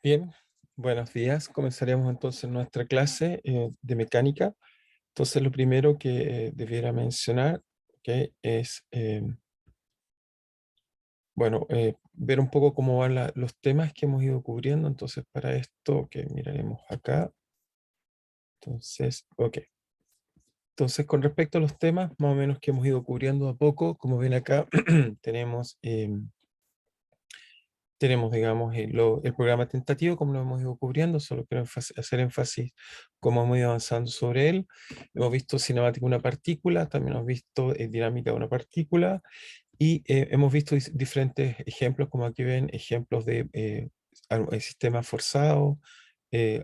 Bien, buenos días. Comenzaremos entonces nuestra clase de mecánica. Entonces, lo primero que debiera mencionar, ¿ok? Es, ver un poco cómo van los temas que hemos ido cubriendo. Entonces, para esto, que miraremos acá. Entonces, ok. Entonces, con respecto a los temas, más o menos que hemos ido cubriendo a poco, como ven acá, tenemos... digamos, el programa tentativo, como lo hemos ido cubriendo, solo quiero hacer énfasis cómo hemos ido avanzando sobre él. Hemos visto cinemática de una partícula, también hemos visto dinámica de una partícula, y hemos visto diferentes ejemplos, como aquí ven, ejemplos de sistemas forzados,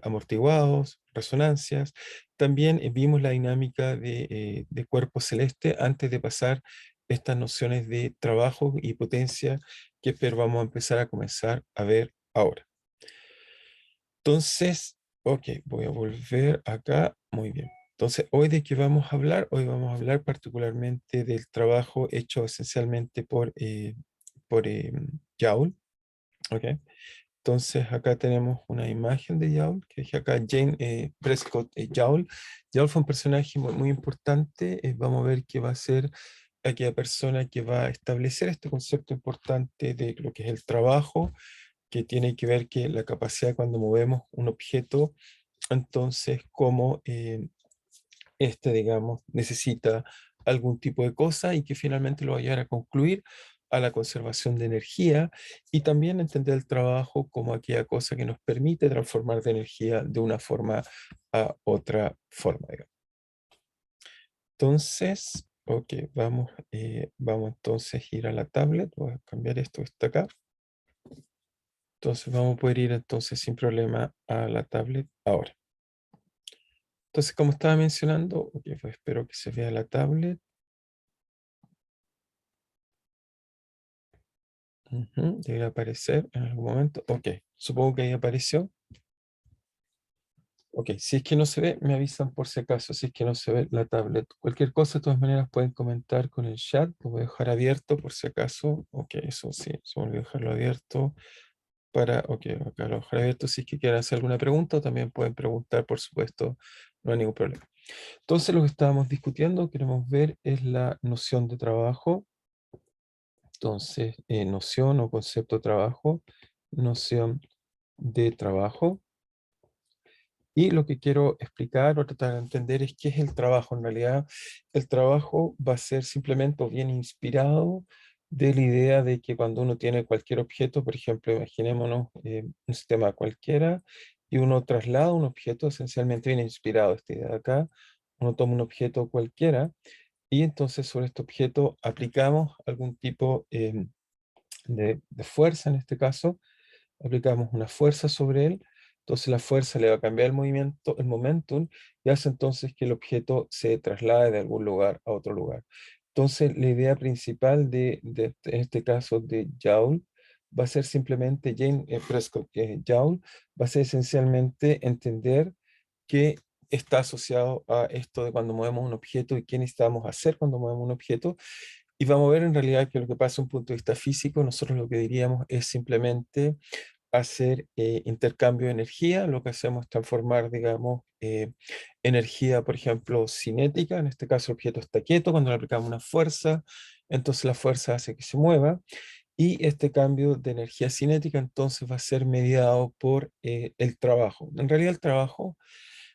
amortiguados, resonancias. También vimos la dinámica de cuerpo celeste antes de pasar estas nociones de trabajo y potencia que espero vamos a comenzar a ver ahora. Entonces, ok, voy a volver acá. Muy bien. Entonces, ¿hoy de qué vamos a hablar? Hoy vamos a hablar particularmente del trabajo hecho esencialmente por Joule. Ok. Entonces, acá tenemos una imagen de Joule, que es acá Jane Prescott Joule. Joule fue un personaje muy importante. Vamos a ver qué va a ser aquella persona que va a establecer este concepto importante de lo que es el trabajo, que tiene que ver que la capacidad cuando movemos un objeto, entonces cómo digamos, necesita algún tipo de cosa y que finalmente lo va a llevar a concluir a la conservación de energía y también entender el trabajo como aquella cosa que nos permite transformar de energía de una forma a otra forma, digamos. Entonces, ok, vamos entonces a ir a la tablet, voy a cambiar esto que está acá. Entonces vamos a poder ir entonces sin problema a la tablet ahora. Entonces, como estaba mencionando, ok, pues espero que se vea la tablet. Debe aparecer en algún momento. Ok, supongo que ahí apareció. Ok, si es que no se ve, me avisan por si acaso, si es que no se ve la tablet. Cualquier cosa, de todas maneras, pueden comentar con el chat. Lo voy a dejar abierto por si acaso. Ok, eso sí, se me olvidó dejarlo abierto. Ok, acá lo dejaré abierto. Si es que quieren hacer alguna pregunta, también pueden preguntar, por supuesto, no hay ningún problema. Entonces, lo que estábamos discutiendo, queremos ver, es la noción de trabajo. Entonces, noción o concepto de trabajo, noción de trabajo. Y lo que quiero explicar o tratar de entender es qué es el trabajo. En realidad, el trabajo va a ser simplemente o bien inspirado de la idea de que cuando uno tiene cualquier objeto, por ejemplo, imaginémonos un sistema cualquiera, y uno traslada un objeto, esencialmente viene inspirado de esta idea de acá, uno toma un objeto cualquiera, y entonces sobre este objeto aplicamos algún tipo de fuerza en este caso, aplicamos una fuerza sobre él, entonces la fuerza le va a cambiar el movimiento, el momentum, y hace entonces que el objeto se traslade de algún lugar a otro lugar. Entonces la idea principal en este caso de Joule, va a ser simplemente, Jane Prescott, que es Joule, va a ser esencialmente entender que está asociado a esto de cuando movemos un objeto y qué necesitamos hacer cuando movemos un objeto, y vamos a ver en realidad que lo que pasa desde un punto de vista físico, nosotros lo que diríamos es simplemente hacer intercambio de energía. Lo que hacemos es transformar, digamos, energía, por ejemplo, cinética. En este caso el objeto está quieto, cuando le aplicamos una fuerza, entonces la fuerza hace que se mueva. Y este cambio de energía cinética entonces va a ser mediado por el trabajo. En realidad el trabajo,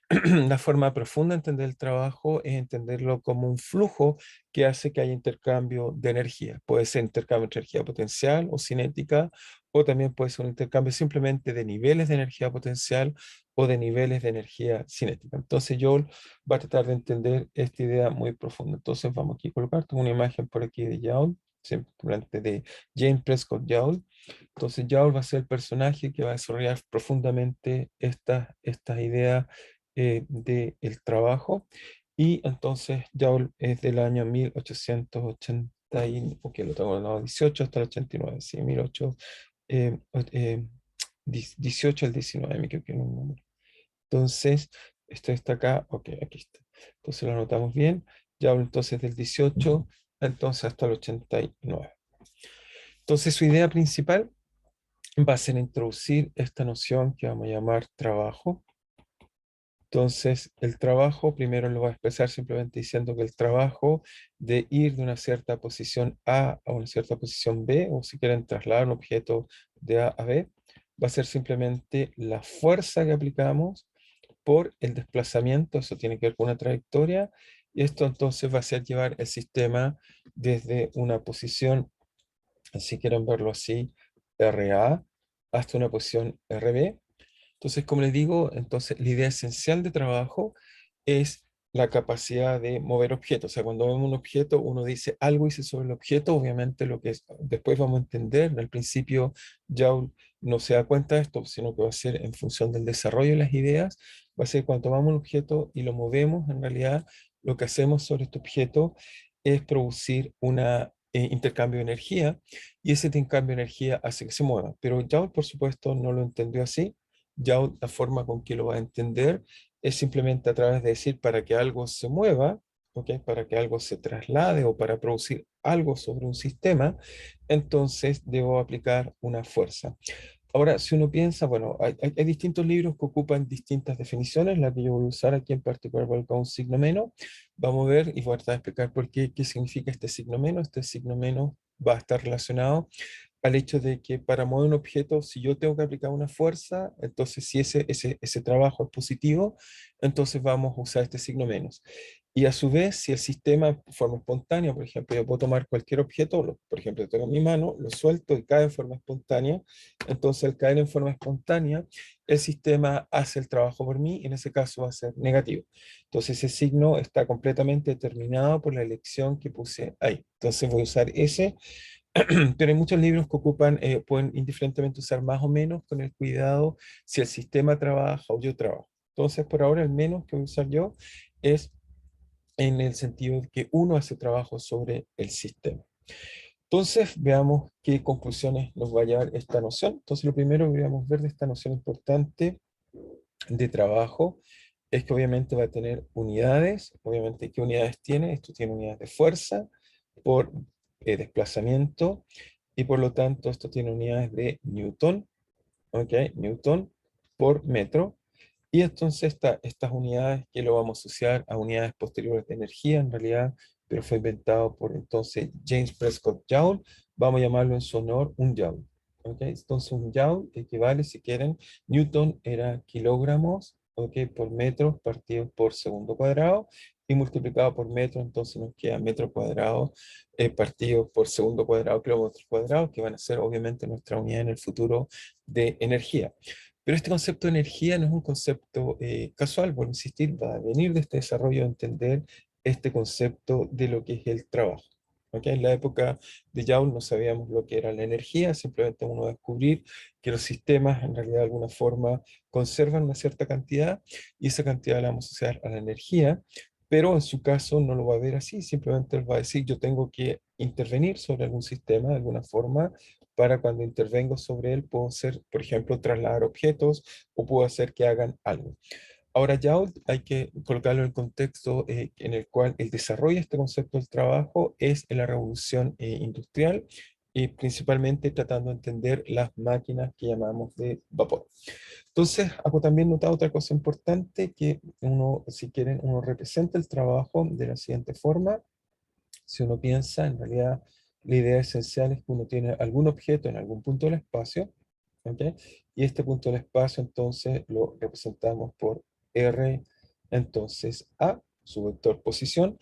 la forma profunda de entender el trabajo es entenderlo como un flujo que hace que haya intercambio de energía. Puede ser intercambio de energía potencial o cinética, o también puede ser un intercambio simplemente de niveles de energía potencial o de niveles de energía cinética. Entonces Joel va a tratar de entender esta idea muy profunda. Entonces vamos aquí a colocar, tengo una imagen por aquí de Joel, simplemente de James Prescott Joule. Entonces Joule va a ser el personaje que va a desarrollar profundamente estas ideas del trabajo. Y entonces Joule es del año 1880, porque lo tengo en el 18 hasta el 89, sí, 18, 18 al 19, me equivoqué en un número. Entonces, esto está acá, ok, aquí está. Entonces lo anotamos bien. Joule entonces del 18 entonces hasta el 89. Entonces su idea principal va a ser introducir esta noción que vamos a llamar trabajo. Entonces, el trabajo primero lo va a expresar simplemente diciendo que el trabajo de ir de una cierta posición A una cierta posición B, o si quieren trasladar un objeto de A a B, va a ser simplemente la fuerza que aplicamos por el desplazamiento, eso tiene que ver con una trayectoria, y esto entonces va a ser llevar el sistema desde una posición, si quieren verlo así, RA, hasta una posición RB. Entonces, como les digo, entonces la idea esencial de trabajo es la capacidad de mover objetos. O sea, cuando vemos un objeto, uno dice algo hice sobre el objeto, obviamente lo que después vamos a entender, al principio Joule no se da cuenta de esto, sino que va a ser en función del desarrollo de las ideas, va a ser cuando tomamos un objeto y lo movemos, en realidad lo que hacemos sobre este objeto es producir un intercambio de energía, y ese intercambio de energía hace que se mueva. Pero Joule, por supuesto, no lo entendió así. Ya la forma con que lo va a entender es simplemente a través de decir para que algo se mueva, ¿ok? Para que algo se traslade o para producir algo sobre un sistema, entonces debo aplicar una fuerza. Ahora, si uno piensa, bueno, hay distintos libros que ocupan distintas definiciones, la que yo voy a usar aquí en particular voy a colocar un signo menos. Vamos a ver y voy a tratar de explicar por qué significa este signo menos. Este signo menos va a estar relacionado al hecho de que para mover un objeto, si yo tengo que aplicar una fuerza, entonces si ese trabajo es positivo, entonces vamos a usar este signo menos. Y a su vez, si el sistema de forma espontánea, por ejemplo, yo puedo tomar cualquier objeto, por ejemplo, tengo mi mano, lo suelto y cae en forma espontánea, entonces al caer en forma espontánea, el sistema hace el trabajo por mí, y en ese caso va a ser negativo. Entonces ese signo está completamente determinado por la elección que puse ahí. Entonces voy a usar ese, pero hay muchos libros que ocupan, pueden indiferentemente usar más o menos con el cuidado si el sistema trabaja o yo trabajo. Entonces, por ahora, el menos que voy a usar yo es en el sentido de que uno hace trabajo sobre el sistema. Entonces, veamos qué conclusiones nos va a llevar esta noción. Entonces, lo primero que vamos a ver de esta noción importante de trabajo es que obviamente va a tener unidades. Obviamente, ¿qué unidades tiene? Esto tiene unidades de fuerza por desplazamiento, y por lo tanto esto tiene unidades de Newton, ¿ok? Newton por metro. Y entonces estas unidades que lo vamos a asociar a unidades posteriores de energía, en realidad, pero fue inventado por entonces James Prescott Joule, vamos a llamarlo en su honor un Joule. ¿Ok? Entonces un Joule equivale, si quieren, Newton era kilogramos, ¿ok? Por metros partidos por segundo cuadrado, y multiplicado por metro, entonces nos queda metro cuadrado partido por segundo cuadrado, kilómetros cuadrados, que van a ser obviamente nuestra unidad en el futuro de energía. Pero este concepto de energía no es un concepto casual, por insistir, va a venir de este desarrollo de entender este concepto de lo que es el trabajo. ¿Ok? En la época de Joule no sabíamos lo que era la energía, simplemente uno va a descubrir que los sistemas en realidad de alguna forma conservan una cierta cantidad, y esa cantidad la vamos a asociar a la energía, pero en su caso no lo va a ver así, simplemente él va a decir yo tengo que intervenir sobre algún sistema de alguna forma, para cuando intervengo sobre él puedo hacer, por ejemplo, trasladar objetos, o puedo hacer que hagan algo. Ahora ya hay que colocarlo en el contexto en el cual el desarrollo de este concepto del trabajo es en la revolución industrial, y principalmente tratando de entender las máquinas que llamamos de vapor. Entonces, hago también notar otra cosa importante, que uno, si quieren, uno representa el trabajo de la siguiente forma. Si uno piensa, en realidad, la idea esencial es que uno tiene algún objeto en algún punto del espacio, ¿ok? Y este punto del espacio, entonces, lo representamos por R, entonces A, su vector posición,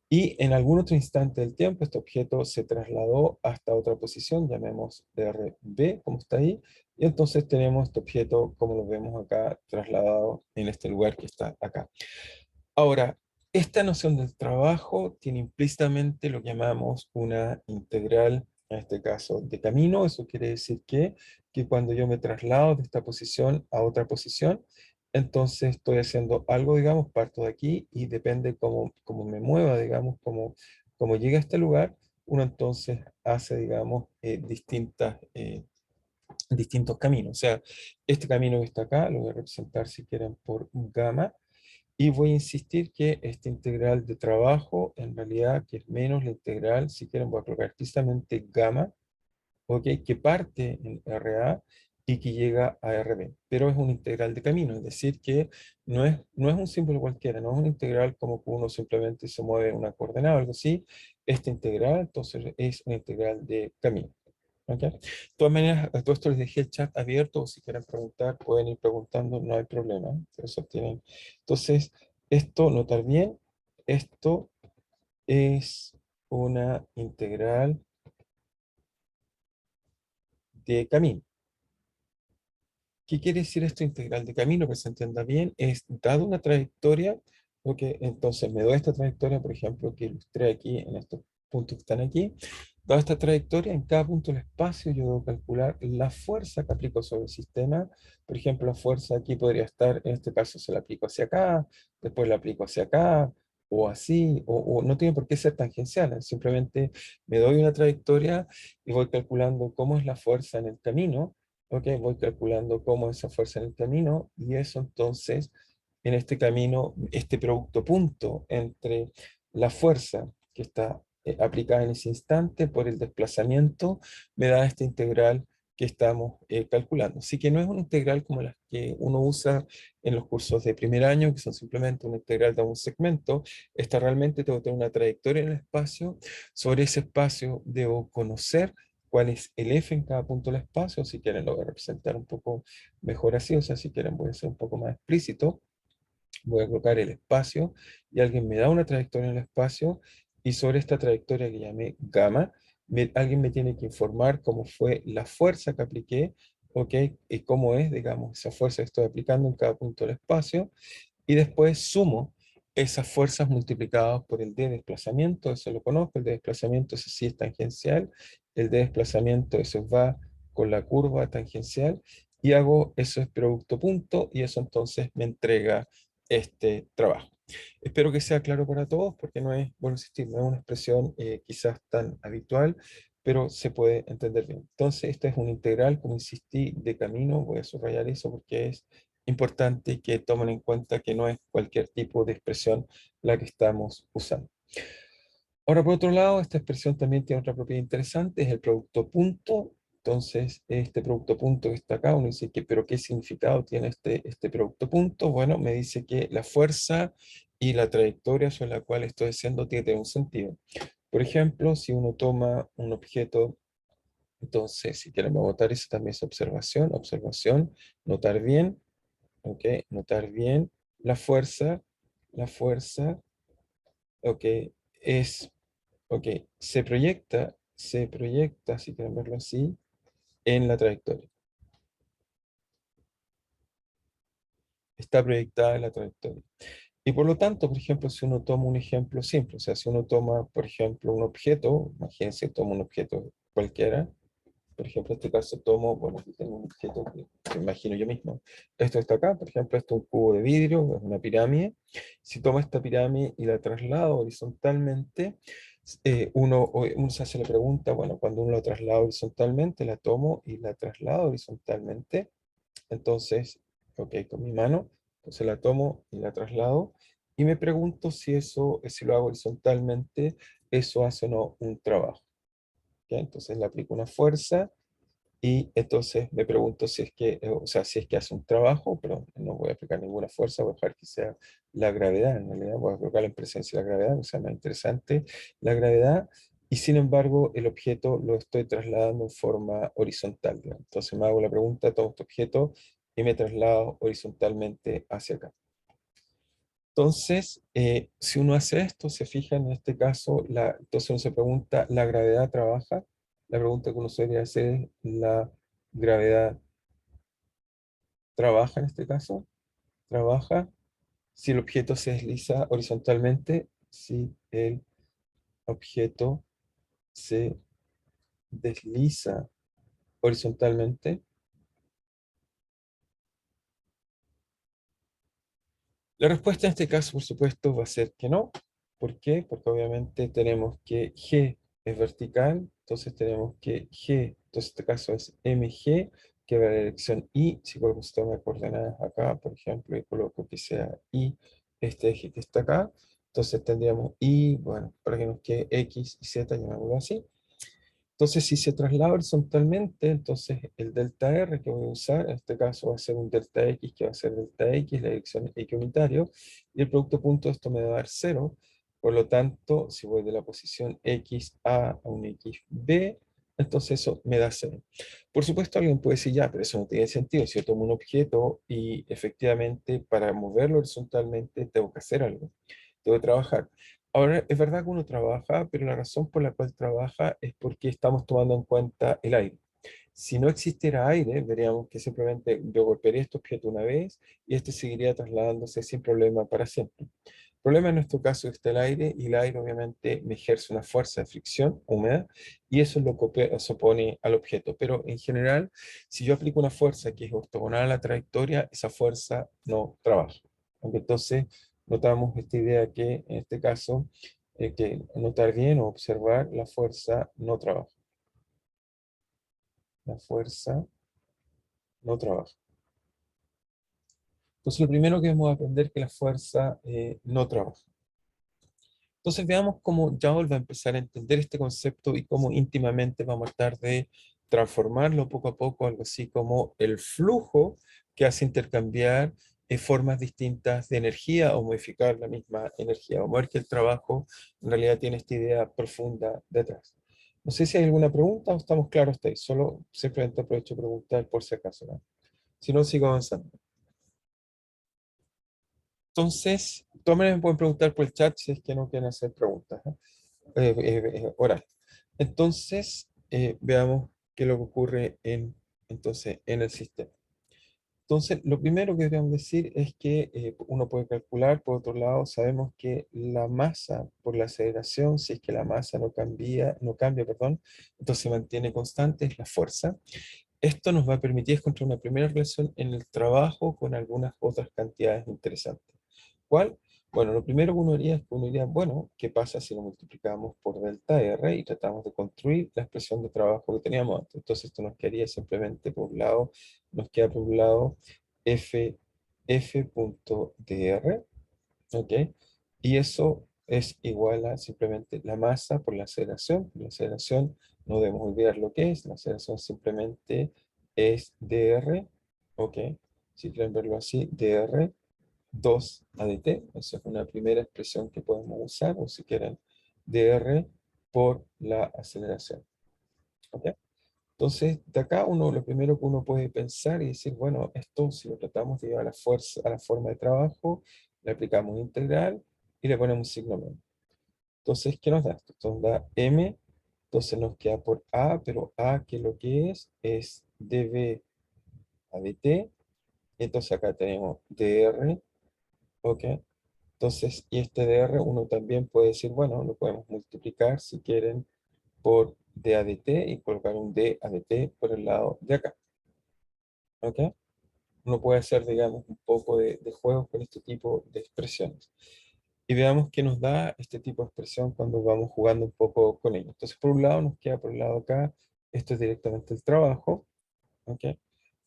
y en algún otro instante del tiempo, este objeto se trasladó hasta otra posición, llamemos RB, como está ahí, y entonces tenemos este objeto, como lo vemos acá, trasladado en este lugar que está acá. Ahora, esta noción del trabajo tiene implícitamente lo que llamamos una integral, en este caso de camino. Eso quiere decir que cuando yo me traslado de esta posición a otra posición, entonces estoy haciendo algo, digamos, parto de aquí, y depende cómo me mueva, digamos, cómo llegue a este lugar, uno entonces hace, digamos, distintos caminos. O sea, este camino que está acá lo voy a representar, si quieren, por gamma, y voy a insistir que esta integral de trabajo, en realidad, que es menos la integral, si quieren, voy a colocar precisamente gamma, ¿ok? Que parte en RA, y que llega a RB, pero es un integral de camino, es decir, que no es un símbolo cualquiera, no es un integral como que uno simplemente se mueve una coordenada o algo así. Este integral, entonces, es un integral de camino. ¿Ok? De todas maneras, a todo esto les dejé el chat abierto, o si quieren preguntar, pueden ir preguntando, no hay problema. Eso tienen. Entonces, esto, notar bien, esto es una integral de camino. ¿Qué quiere decir esto integral de camino? Que se entienda bien, es dado una trayectoria, ok, entonces me doy esta trayectoria, por ejemplo, que ilustré aquí en estos puntos que están aquí. Dada esta trayectoria, en cada punto del espacio yo debo calcular la fuerza que aplico sobre el sistema. Por ejemplo, la fuerza aquí podría estar, en este caso se la aplico hacia acá, después la aplico hacia acá, o así, o no tiene por qué ser tangencial, simplemente me doy una trayectoria y voy calculando cómo es la fuerza en el camino. Ok, voy calculando cómo es esa fuerza en el camino y eso entonces, en este camino, este producto punto entre la fuerza que está aplicada en ese instante por el desplazamiento, me da esta integral que estamos calculando. Así que no es una integral como las que uno usa en los cursos de primer año, que son simplemente una integral de un segmento. Esta realmente tengo que tener una trayectoria en el espacio. Sobre ese espacio debo conocer cuál es el f en cada punto del espacio. Si quieren lo voy a representar un poco mejor así, o sea, si quieren voy a ser un poco más explícito. Voy a colocar el espacio y alguien me da una trayectoria en el espacio y sobre esta trayectoria que llamé gamma, alguien me tiene que informar cómo fue la fuerza que apliqué, ¿ok? Y cómo es, digamos, esa fuerza que estoy aplicando en cada punto del espacio y después sumo esas fuerzas multiplicadas por el de desplazamiento, eso lo conozco, el de desplazamiento ese sí es tangencial, el de desplazamiento eso va con la curva tangencial y hago eso es producto punto y eso entonces me entrega este trabajo. Espero que sea claro para todos porque no es, bueno, insistir, no es una expresión quizás tan habitual, pero se puede entender bien. Entonces, esta es una integral, como insistí, de camino, voy a subrayar eso porque es importante que tomen en cuenta que no es cualquier tipo de expresión la que estamos usando. Ahora, por otro lado, esta expresión también tiene otra propiedad interesante, es el producto punto. Entonces, este producto punto que está acá, uno dice que, pero ¿qué significado tiene este producto punto? Bueno, me dice que la fuerza y la trayectoria sobre la cual estoy haciendo tiene que tener un sentido. Por ejemplo, si uno toma un objeto, entonces, si queremos botar eso también es observación, observación, notar bien, ok, notar bien la fuerza, ok, es, ok, se proyecta, si quieren verlo así, en la trayectoria. Está proyectada en la trayectoria. Y por lo tanto, por ejemplo, si uno toma un ejemplo simple, o sea, si uno toma, por ejemplo, un objeto, imagínense, toma un objeto cualquiera, por ejemplo, en este caso tomo, bueno, aquí tengo un objeto que imagino yo mismo. Esto está acá, por ejemplo, esto es un cubo de vidrio, es una pirámide. Si tomo esta pirámide y la traslado horizontalmente, uno se hace la pregunta, bueno, cuando uno la traslada horizontalmente, la tomo y la traslado horizontalmente. Entonces, ok, con mi mano, entonces la tomo y la traslado. Y me pregunto si eso, si lo hago horizontalmente, eso hace o no un trabajo. ¿Ok? Entonces le aplico una fuerza y entonces me pregunto si es que, o sea, si es que hace un trabajo, pero no voy a aplicar ninguna fuerza, voy a dejar que sea la gravedad, en realidad voy a colocar en presencia de la gravedad, o sea, más interesante la gravedad, y sin embargo el objeto lo estoy trasladando en forma horizontal, ¿no? Entonces me hago la pregunta, tomo este objeto y me traslado horizontalmente hacia acá. Entonces, si uno hace esto, se fija en este caso, entonces uno se pregunta, ¿la gravedad trabaja? La pregunta que uno se debería hacer es, ¿la gravedad trabaja en este caso? ¿Trabaja si el objeto se desliza horizontalmente? Si el objeto se desliza horizontalmente. La respuesta en este caso, por supuesto, va a ser que no. ¿Por qué? Porque obviamente tenemos que G es vertical, entonces tenemos que G, entonces este caso es MG, que va a la dirección Y. Si coloco un sistema de coordenadas acá, por ejemplo, y coloco que sea Y, este eje que está acá, entonces tendríamos Y, bueno, para que nos quede X y Z, llamémoslo así. Entonces, si se traslada horizontalmente, entonces el delta R que voy a usar, en este caso va a ser un delta X, que va a ser delta X, la dirección X unitario, y el producto punto de esto me va a dar 0. Por lo tanto, si voy de la posición XA a un XB, entonces eso me da 0. Por supuesto, alguien puede decir, ya, pero eso no tiene sentido. Si yo tomo un objeto y efectivamente para moverlo horizontalmente tengo que hacer algo, tengo que trabajar. Ahora, es verdad que uno trabaja, pero la razón por la cual trabaja es porque estamos tomando en cuenta el aire. Si no existiera aire, veríamos que simplemente yo golpearía este objeto una vez y este seguiría trasladándose sin problema para siempre. El problema en nuestro caso es que está el aire y el aire obviamente me ejerce una fuerza de fricción húmeda y eso es lo que se opone al objeto. Pero en general, si yo aplico una fuerza que es ortogonal a la trayectoria, esa fuerza no trabaja. Aunque entonces notamos esta idea que en este caso, que notar bien o observar la fuerza no trabaja. La fuerza no trabaja. Entonces, lo primero que vamos a aprender es que la fuerza no trabaja. Entonces, veamos cómo Joule va a empezar a entender este concepto y cómo íntimamente vamos a tratar de transformarlo poco a poco, algo así como el flujo que hace intercambiar formas distintas de energía o modificar la misma energía. Vamos a ver que el trabajo en realidad tiene esta idea profunda detrás. No sé si hay alguna pregunta o estamos claros hasta ahí. Solo simplemente aprovecho de preguntar por si acaso, ¿no? Si no, sigo avanzando. Entonces, de todas maneras me pueden preguntar por el chat si es que no quieren hacer preguntas, ¿no? Oral. Entonces, veamos qué es lo que ocurre entonces, en el sistema. Entonces, lo primero que debemos decir es que uno puede calcular, por otro lado, sabemos que la masa por la aceleración, si es que la masa no cambia, perdón, entonces se mantiene constante, es la fuerza. Esto nos va a permitir encontrar una primera relación en el trabajo con algunas otras cantidades interesantes. ¿Cuál? Bueno, lo primero que uno haría es que uno diría, bueno, ¿qué pasa si lo multiplicamos por delta R y tratamos de construir la expresión de trabajo que teníamos antes? Entonces esto nos quedaría simplemente por un lado, nos queda por un lado f.dr, ¿ok? Y eso es igual a simplemente la masa por la aceleración. La aceleración no debemos olvidar lo que es. La aceleración simplemente es dr, ¿ok? Si quieren verlo así, dr 2 ADT. Esa es una primera expresión que podemos usar, o si quieren, dr por la aceleración, ¿ok? Entonces, de acá lo primero que uno puede pensar y decir, bueno, esto si lo tratamos de llevar a la fuerza, a la forma de trabajo, le aplicamos integral y le ponemos un signo menos. Entonces, ¿qué nos da esto? Esto nos da m, entonces nos queda por a, pero a que lo que es dv a dt, entonces acá tenemos dr, ¿ok? Entonces, y este dr uno también puede decir, bueno, lo podemos multiplicar si quieren por d a dt y colocar un d a dt por el lado de acá, ¿ok? Uno puede hacer, digamos, un poco de juegos con este tipo de expresiones. Y veamos qué nos da este tipo de expresión cuando vamos jugando un poco con ello. Entonces, por un lado nos queda por el lado acá, esto es directamente el trabajo, ¿ok?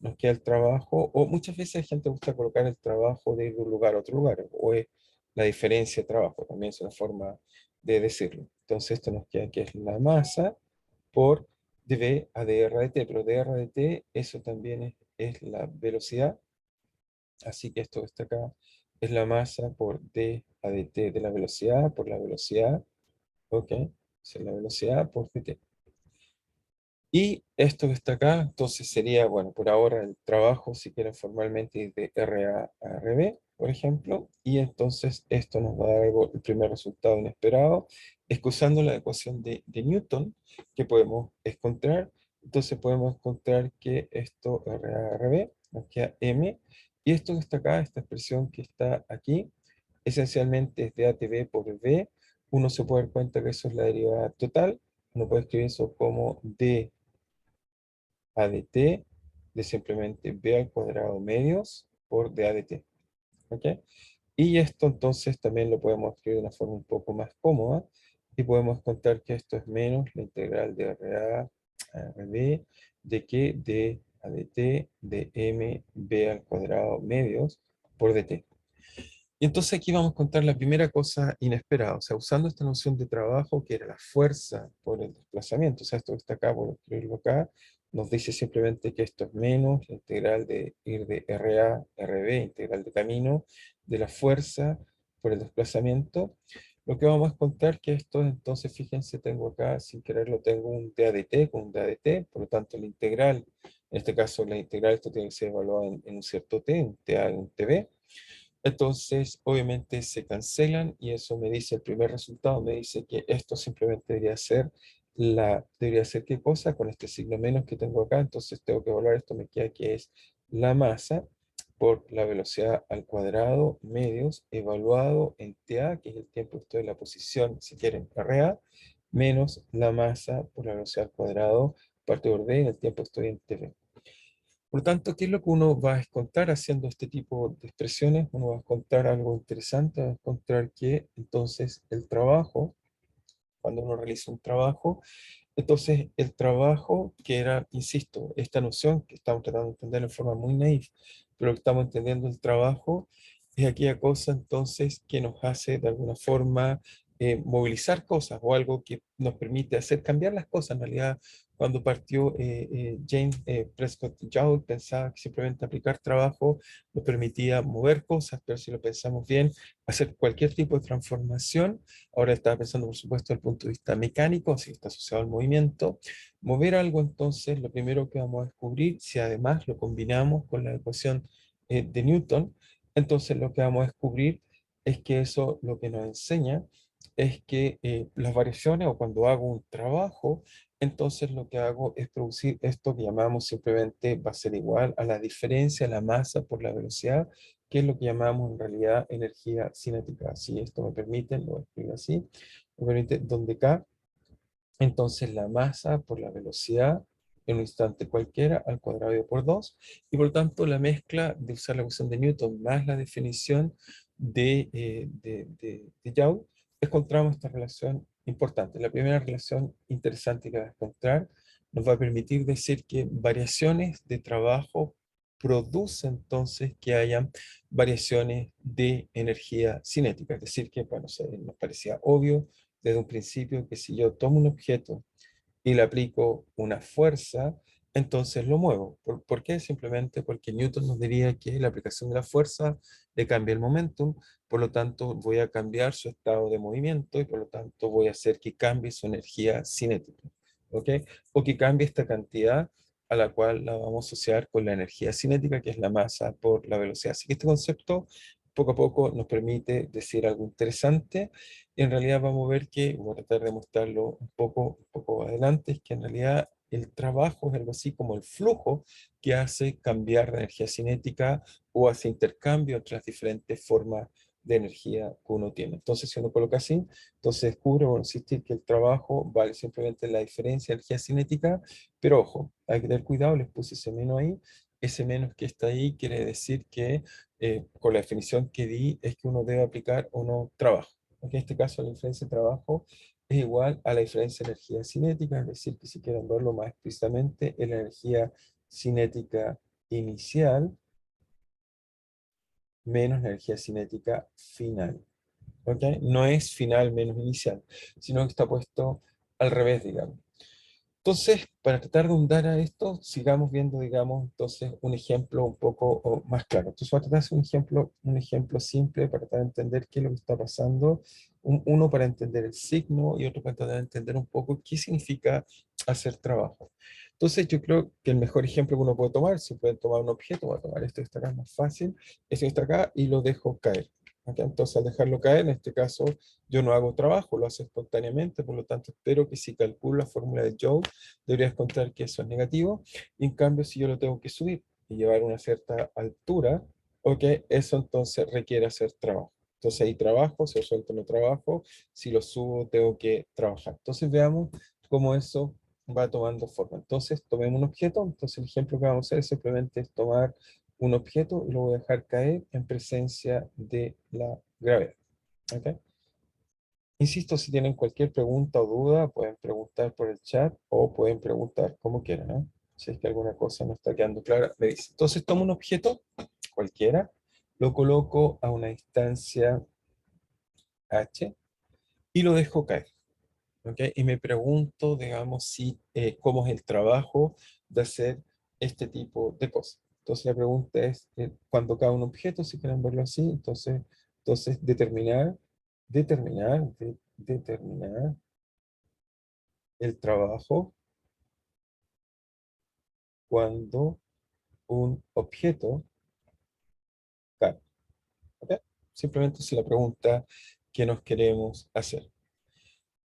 Nos queda el trabajo, o muchas veces la gente gusta colocar el trabajo de ir de un lugar a otro lugar, o es la diferencia de trabajo, también es una forma de decirlo. Entonces, esto nos queda que es la masa por dv a dr de t, pero dr de t, eso también es la velocidad. Así que esto que está acá es la masa por d a dt de la velocidad por la velocidad, ¿ok? Es la velocidad por dt. Y esto que está acá, entonces sería, bueno, por ahora el trabajo, si quieren formalmente, de RA a RB, por ejemplo, y entonces esto nos va a dar el primer resultado inesperado, es que usando la ecuación de Newton que podemos encontrar, entonces podemos encontrar que esto RA a RB nos queda M, y esto que está acá, esta expresión que está aquí, esencialmente es de ATB por V, uno se puede dar cuenta que eso es la derivada total, uno puede escribir eso como d a de t de simplemente b al cuadrado medios por d a de t, ¿ok? Y esto entonces también lo podemos escribir de una forma un poco más cómoda y podemos contar que esto es menos la integral de RA a RB de que d a de t de m b al cuadrado medios por dt. Y entonces aquí vamos a contar la primera cosa inesperada, o sea, usando esta noción de trabajo que era la fuerza por el desplazamiento, o sea, esto que está acá, por escribirlo acá, nos dice simplemente que esto es menos la integral de ir de RA a RB, integral de camino, de la fuerza por el desplazamiento. Lo que vamos a contar que esto, entonces, fíjense, tengo acá, sin quererlo, tengo un dA de t con un dA de t, por lo tanto, la integral, en este caso, la integral, esto tiene que ser evaluado en un cierto t, un TA y un tb. Entonces, obviamente se cancelan y eso me dice el primer resultado, me dice que esto simplemente debería ser qué cosa con este signo menos que tengo acá, entonces tengo que evaluar esto, me queda que es la masa por la velocidad al cuadrado medios evaluado en TA, que es el tiempo que estoy en la posición, si quieren, RA, menos la masa por la velocidad al cuadrado partido por B en el tiempo que estoy en TV. Por lo tanto, ¿qué es lo que uno va a encontrar haciendo este tipo de expresiones? Uno va a encontrar algo interesante, va a encontrar que entonces el trabajo, cuando uno realiza un trabajo, entonces el trabajo que era, insisto, esta noción que estamos tratando de entender en forma muy naif, pero que estamos entendiendo el trabajo, es aquella cosa entonces que nos hace de alguna forma movilizar cosas o algo que nos permite hacer cambiar las cosas. En realidad, cuando partió James Prescott Joule, pensaba que simplemente aplicar trabajo nos permitía mover cosas, pero si lo pensamos bien, hacer cualquier tipo de transformación. Ahora estaba pensando, por supuesto, desde el punto de vista mecánico, si está asociado al movimiento. Mover algo, entonces, lo primero que vamos a descubrir, si además lo combinamos con la ecuación de Newton, entonces lo que vamos a descubrir es que eso lo que nos enseña es que las variaciones, o cuando hago un trabajo, entonces lo que hago es producir esto que llamamos simplemente, va a ser igual a la diferencia de la masa por la velocidad, que es lo que llamamos en realidad energía cinética. Si esto me permite, lo voy a escribir así, me permite donde K, entonces la masa por la velocidad en un instante cualquiera al cuadrado por 2, y por lo tanto la mezcla de usar la ecuación de Newton más la definición de Joule, encontramos esta relación importante. La primera relación interesante que va a encontrar nos va a permitir decir que variaciones de trabajo producen entonces que hayan variaciones de energía cinética, es decir, que bueno, nos parecía obvio desde un principio que si yo tomo un objeto y le aplico una fuerza, entonces lo muevo. ¿Por qué? Simplemente porque Newton nos diría que la aplicación de la fuerza le cambia el momentum, por lo tanto voy a cambiar su estado de movimiento y por lo tanto voy a hacer que cambie su energía cinética. ¿Ok? O que cambie esta cantidad a la cual la vamos a asociar con la energía cinética, que es la masa por la velocidad. Así que este concepto poco a poco nos permite decir algo interesante. En realidad vamos a ver que, voy a tratar de mostrarlo un poco adelante, es que en realidad el trabajo es algo así como el flujo que hace cambiar la energía cinética o hace intercambio entre las diferentes formas de energía que uno tiene. Entonces, si uno coloca así, entonces descubre, bueno, insistir que el trabajo vale simplemente la diferencia de energía cinética, pero ojo, hay que tener cuidado, les puse ese menos ahí, ese menos que está ahí quiere decir que con la definición que di es que uno debe aplicar o no trabajo. Aquí en este caso la diferencia de trabajo es igual a la diferencia de energía cinética, es decir, que si quieren verlo más explícitamente, es la energía cinética inicial menos la energía cinética final. ¿Ok? No es final menos inicial, sino que está puesto al revés, digamos. Entonces, para tratar de hundar a esto, sigamos viendo, digamos, entonces un ejemplo un poco más claro. Entonces, voy a tratar de hacer un ejemplo simple para tratar de entender qué es lo que está pasando. Uno para entender el signo y otro para tratar de entender un poco qué significa hacer trabajo. Entonces, yo creo que el mejor ejemplo que uno puede tomar, si puede tomar un objeto, voy a tomar esto que está acá, es más fácil, esto que está acá y lo dejo caer. ¿Ok? Entonces, al dejarlo caer, en este caso, yo no hago trabajo, lo hace espontáneamente, por lo tanto, espero que si calculo la fórmula de Joule, deberías contar que eso es negativo. Y en cambio, si yo lo tengo que subir y llevar una cierta altura, ok, eso entonces requiere hacer trabajo. Entonces ahí trabajo, si lo suelto no trabajo, si lo subo tengo que trabajar. Entonces veamos cómo eso va tomando forma. Entonces tomemos un objeto, entonces el ejemplo que vamos a hacer es simplemente tomar un objeto y lo voy a dejar caer en presencia de la gravedad. ¿Ok? Insisto, si tienen cualquier pregunta o duda, pueden preguntar por el chat o pueden preguntar como quieran, ¿no? Si es que alguna cosa no está quedando clara, me dice. Entonces tomo un objeto cualquiera lo coloco a una distancia h y lo dejo caer. ¿Ok? Y me pregunto, digamos, si, cómo es el trabajo de hacer este tipo de cosas. Entonces la pregunta es, cuando cae un objeto, si quieren verlo así, entonces determinar el trabajo cuando un objeto cae. ¿Ok? Simplemente es la pregunta que nos queremos hacer.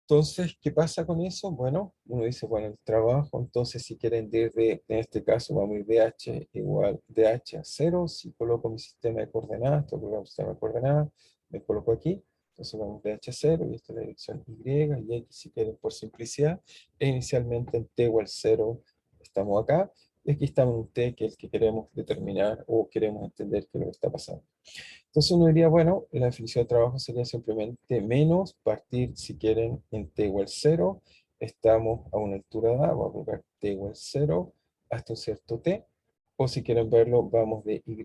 Entonces, ¿qué pasa con eso? Bueno, uno dice, bueno, el trabajo, entonces si quieren desde, en este caso vamos a ir DH igual DH a 0, si coloco mi sistema de coordenadas, esto coloco mi sistema de coordenadas, me coloco aquí, entonces vamos DH a 0 y esta es la dirección Y, y X si quieren por simplicidad, e inicialmente en T igual 0 estamos acá, y aquí estamos en un T que es el que queremos determinar o queremos entender qué es lo que está pasando. Entonces uno diría, bueno, la definición de trabajo sería simplemente menos partir, si quieren, en t igual 0. Estamos a una altura de A, vamos a colocar t igual 0 hasta un cierto t. O si quieren verlo, vamos de y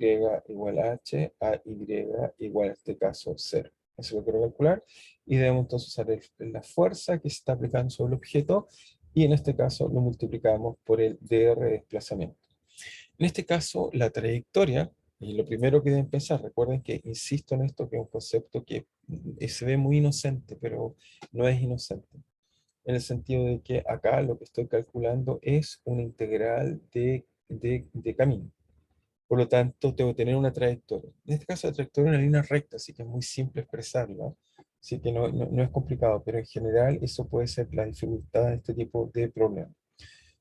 igual a h a y igual, en este caso, 0. Eso lo quiero calcular. Y debemos entonces usar la fuerza que se está aplicando sobre el objeto. Y en este caso lo multiplicamos por el dr de desplazamiento. En este caso, la trayectoria, y lo primero que deben pensar, recuerden que insisto en esto, que es un concepto que se ve muy inocente, pero no es inocente, en el sentido de que acá lo que estoy calculando es una integral de camino. Por lo tanto, tengo que tener una trayectoria. En este caso, la trayectoria es una línea recta, así que es muy simple expresarla. Así que no es complicado, pero en general eso puede ser la dificultad de este tipo de problemas.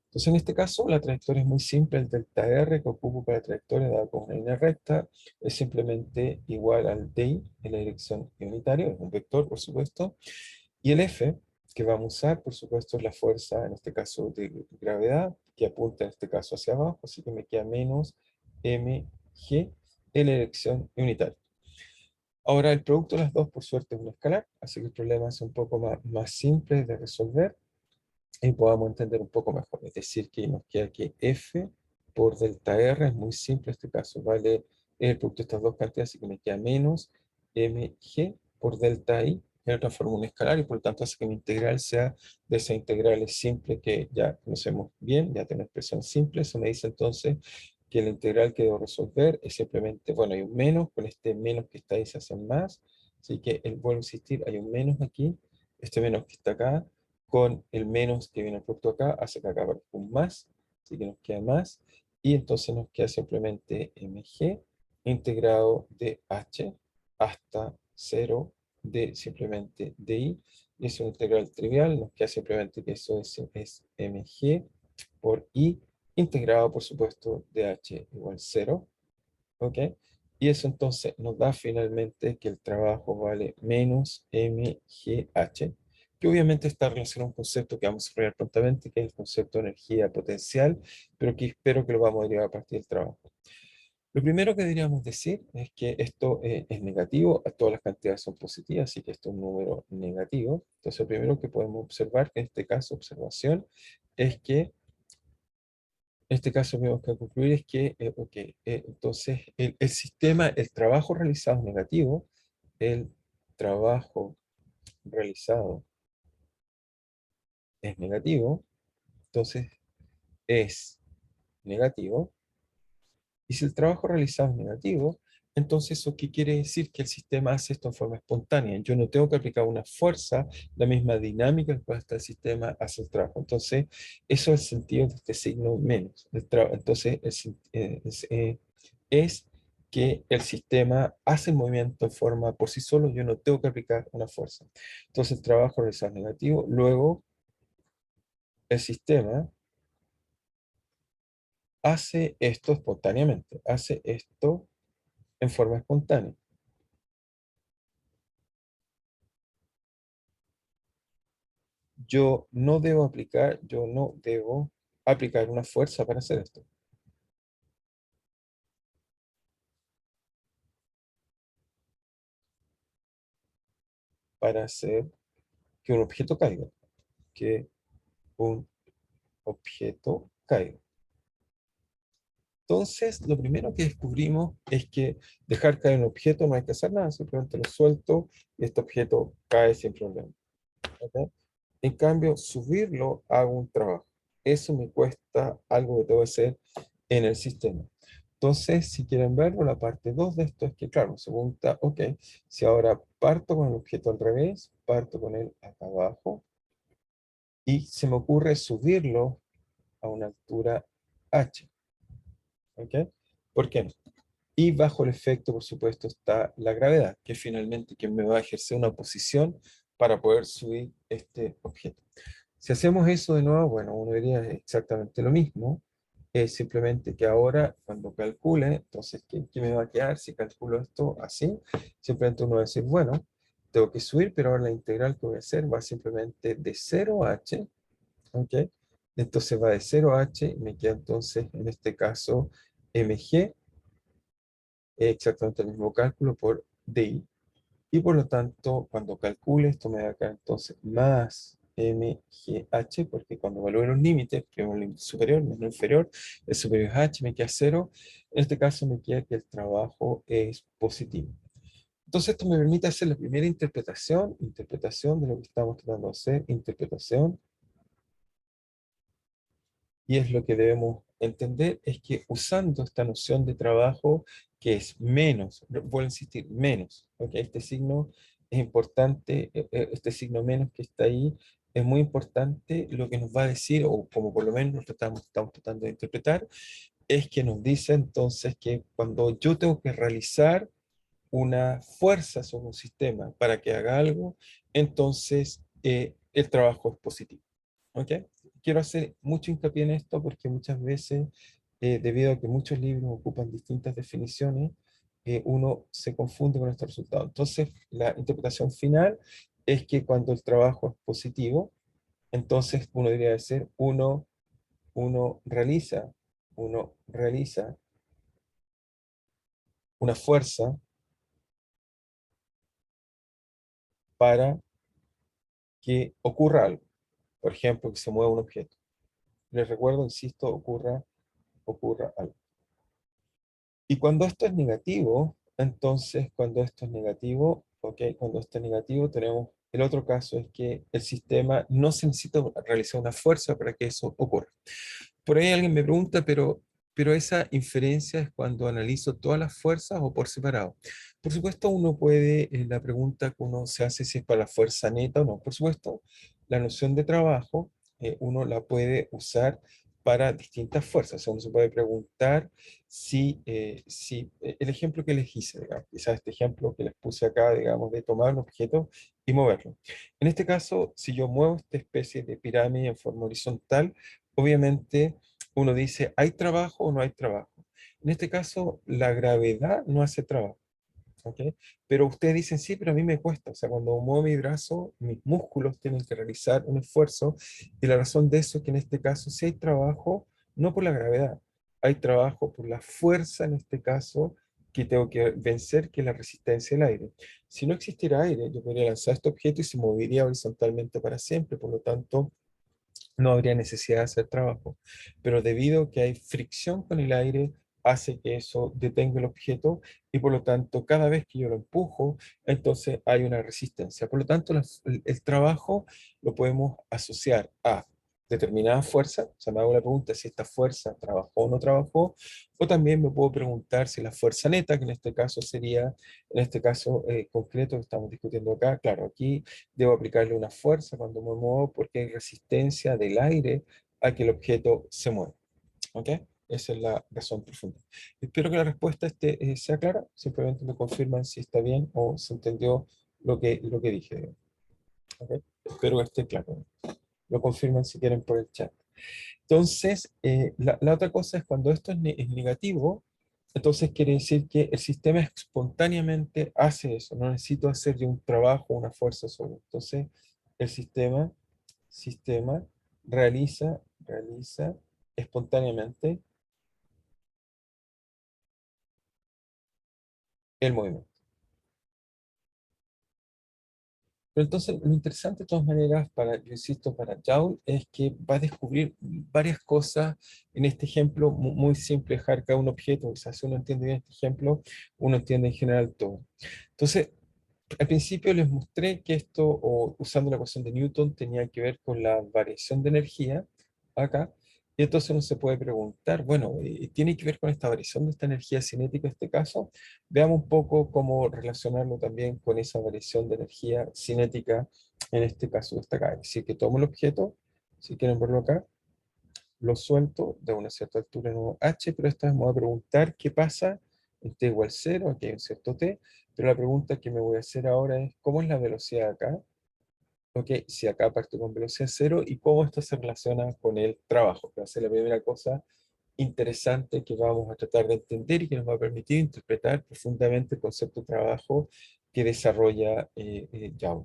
Entonces, en este caso, la trayectoria es muy simple. El delta R que ocupo para la trayectoria dada con una línea recta es simplemente igual al DI en la dirección unitaria, es un vector, por supuesto. Y el F que vamos a usar, por supuesto, es la fuerza, en este caso de gravedad, que apunta en este caso hacia abajo, así que me queda menos mg en la dirección unitaria. Ahora, el producto de las dos, por suerte, es un escalar, así que el problema es un poco más simple de resolver y podamos entender un poco mejor. Es decir, que nos queda que F por delta R es muy simple este caso, vale el producto de estas dos cantidades, así que me queda menos mg por delta I, en otra forma un escalar, y por lo tanto hace que mi integral sea de esa integral simple que ya conocemos bien, ya tengo expresión simple. Eso me dice entonces que la integral que debo resolver es simplemente, bueno, hay un menos, con este menos que está ahí se hace más, así que vuelvo a insistir, hay un menos aquí, este menos que está acá, con el menos que viene el producto acá, hace que acá aparezca un más, así que nos queda más, y entonces nos queda simplemente mg integrado de h hasta 0 de simplemente di, y es una integral trivial, nos queda simplemente que eso es mg por i, integrado por supuesto de h igual 0, ¿ok? Y eso entonces nos da finalmente que el trabajo vale menos mgh, que obviamente está relacionado a un concepto que vamos a desarrollar prontamente, que es el concepto de energía potencial, pero que espero que lo vamos a derivar a partir del trabajo. Lo primero que deberíamos decir es que esto es negativo, todas las cantidades son positivas, así que esto es un número negativo. Entonces, lo primero que podemos observar, en este caso, observación, es que en este caso tenemos que concluir es que, ok, entonces el sistema, el trabajo realizado es negativo, el trabajo realizado es negativo, entonces es negativo, y si el trabajo realizado es negativo, entonces ¿eso qué quiere decir? Que el sistema hace esto en forma espontánea. Yo no tengo que aplicar una fuerza, la misma dinámica que puede estar el sistema hace el trabajo. Entonces, eso es el sentido de este signo menos. Entonces, es que el sistema hace el movimiento en forma por sí solo, yo no tengo que aplicar una fuerza. Entonces, el trabajo realizado es negativo, luego el sistema hace esto espontáneamente, hace esto en forma espontánea. Yo no debo aplicar una fuerza para hacer esto, para hacer que un objeto caiga, que un objeto caiga. Entonces, lo primero que descubrimos es que dejar caer un objeto no hay que hacer nada, simplemente lo suelto y este objeto cae sin problema. ¿Ok? En cambio, subirlo hago un trabajo. Eso me cuesta algo que tengo que hacer en el sistema. Entonces, si quieren verlo, la parte 2 de esto es que, claro, se pregunta, ok, si ahora parto con el objeto al revés, parto con él acá abajo, y se me ocurre subirlo a una altura h. ¿Ok? ¿Por qué no? Y bajo el efecto, por supuesto, está la gravedad, que finalmente que me va a ejercer una posición para poder subir este objeto. Si hacemos eso de nuevo, bueno, uno diría exactamente lo mismo, es simplemente que ahora cuando calcule, entonces, ¿qué me va a quedar si calculo esto así? Simplemente uno va a decir, bueno, tengo que subir, pero ahora la integral que voy a hacer va simplemente de 0 a h, ¿ok? Entonces va de 0 a h, y me queda entonces, en este caso, mg, exactamente el mismo cálculo por di. Y por lo tanto, cuando calcule, esto me da acá entonces más mgh, porque cuando evalúe los límites, primero el límite superior, menos el inferior, el superior es h, me queda 0. En este caso me queda que el trabajo es positivo. Entonces esto me permite hacer la primera interpretación de lo que estamos tratando de hacer, interpretación. Y es lo que debemos entender, es que usando esta noción de trabajo, que es menos, vuelvo a insistir, menos, ¿ok? Este signo es importante, este signo menos que está ahí, es muy importante. Lo que nos va a decir, o como por lo menos estamos tratando de interpretar, es que nos dice entonces que cuando yo tengo que realizar una fuerza sobre un sistema para que haga algo, entonces el trabajo es positivo. ¿Ok? Quiero hacer mucho hincapié en esto porque muchas veces, debido a que muchos libros ocupan distintas definiciones, uno se confunde con estos resultados. Entonces, la interpretación final es que cuando el trabajo es positivo, entonces uno debería decir, uno realiza una fuerza para que ocurra algo. Por ejemplo, que se mueva un objeto. Les recuerdo, insisto, ocurra algo. Y cuando esto es negativo, entonces cuando esto es negativo, ok, cuando esto es negativo tenemos el otro caso, es que el sistema no se necesita realizar una fuerza para que eso ocurra. Por ahí alguien me pregunta, pero esa inferencia es cuando analizo todas las fuerzas o por separado. Por supuesto, uno puede, la pregunta que uno se hace si es para la fuerza neta o no. Por supuesto, la noción de trabajo, uno la puede usar para distintas fuerzas. O sea, uno se puede preguntar si el ejemplo que les hice, digamos, quizás este ejemplo que les puse acá, digamos, de tomar un objeto y moverlo. En este caso, si yo muevo esta especie de pirámide en forma horizontal, obviamente uno dice, ¿hay trabajo o no hay trabajo? En este caso, la gravedad no hace trabajo, ¿ok? Pero ustedes dicen, sí, pero a mí me cuesta. O sea, cuando muevo mi brazo, mis músculos tienen que realizar un esfuerzo. Y la razón de eso es que en este caso, sí hay trabajo, no por la gravedad, hay trabajo por la fuerza, en este caso, que tengo que vencer, que es la resistencia del aire. Si no existiera aire, yo podría lanzar este objeto y se movería horizontalmente para siempre. Por lo tanto, no habría necesidad de hacer trabajo. Pero debido a que hay fricción con el aire, hace que eso detenga el objeto y por lo tanto cada vez que yo lo empujo, entonces hay una resistencia. Por lo tanto, el trabajo lo podemos asociar a determinada fuerza, o sea, me hago la pregunta si esta fuerza trabajó o no trabajó, o también me puedo preguntar si la fuerza neta, que en este caso sería, en este caso concreto que estamos discutiendo acá, claro, aquí debo aplicarle una fuerza cuando me muevo porque hay resistencia del aire a que el objeto se mueva. ¿Ok? Esa es la razón profunda. Espero que la respuesta sea clara. Simplemente me confirman si está bien o se entendió lo que dije. ¿Ok? Espero que esté claro. Lo confirman si quieren por el chat. Entonces, la otra cosa es cuando esto es negativo, entonces quiere decir que el sistema espontáneamente hace eso. No necesito hacer yo un trabajo, una fuerza sobre. Entonces, el sistema realiza espontáneamente el movimiento. Pero entonces lo interesante de todas maneras, yo insisto, para Joule, es que va a descubrir varias cosas en este ejemplo muy simple, dejar cada un objeto. O sea, si uno entiende bien este ejemplo, uno entiende en general todo. Entonces, al principio les mostré que esto, o usando la ecuación de Newton, tenía que ver con la variación de energía acá. Y entonces uno se puede preguntar, bueno, ¿tiene que ver con esta variación de esta energía cinética en este caso? Veamos un poco cómo relacionarlo también con esa variación de energía cinética en este caso que está acá. Es decir, que tomo el objeto, si quieren verlo acá, lo suelto de una cierta altura en un h, pero esta vez me voy a preguntar qué pasa en t igual 0, aquí hay un cierto t, pero la pregunta que me voy a hacer ahora es, ¿cómo es la velocidad acá? Ok, si acá parto con velocidad 0, y cómo esto se relaciona con el trabajo, que va a ser la primera cosa interesante que vamos a tratar de entender y que nos va a permitir interpretar profundamente el concepto de trabajo que desarrolla Young.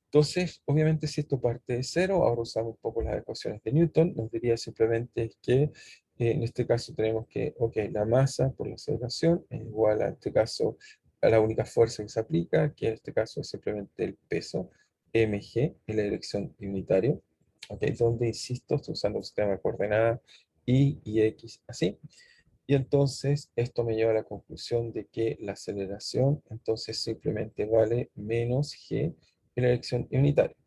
Entonces, obviamente, si esto parte de cero, ahora usamos un poco las ecuaciones de Newton, nos diría simplemente que en este caso tenemos que, ok, la masa por la aceleración es igual a, en este caso, a la única fuerza que se aplica, que en este caso es simplemente el peso, mg, en la dirección unitaria, ok, donde, insisto, estoy usando el sistema de coordenadas y x, así. Y entonces esto me lleva a la conclusión de que la aceleración entonces simplemente vale menos g en la dirección unitaria.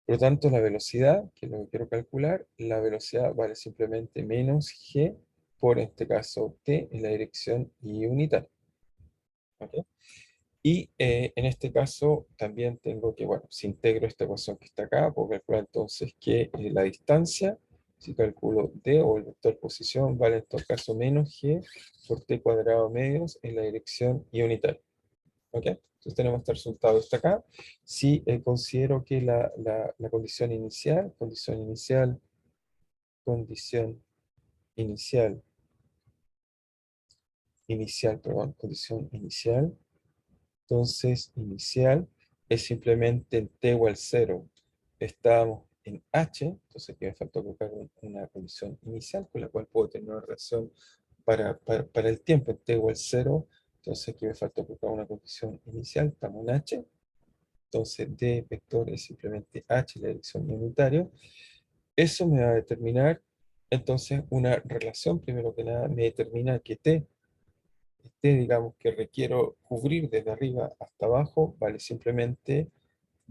Por lo tanto, la velocidad, que es lo que quiero calcular, la velocidad vale simplemente menos g por este caso t en la dirección unitaria. ¿Ok? Y en este caso también tengo que, bueno, si integro esta ecuación que está acá, puedo calcular entonces que la distancia, si calculo d o el vector posición, vale en todo caso menos g por t cuadrado medios en la dirección unitaria. ¿Ok? Entonces tenemos este resultado que está acá. Si considero que la condición inicial, entonces, inicial es simplemente en t igual 0. Estábamos en h, entonces aquí me falta colocar una condición inicial con la cual puedo tener una relación para el tiempo en t igual 0. Entonces aquí me falta colocar una condición inicial, estamos en h. Entonces d vector es simplemente h, la dirección unitaria. Eso me va a determinar entonces una relación, primero que nada, me determina que t digamos, que requiero cubrir desde arriba hasta abajo, vale simplemente,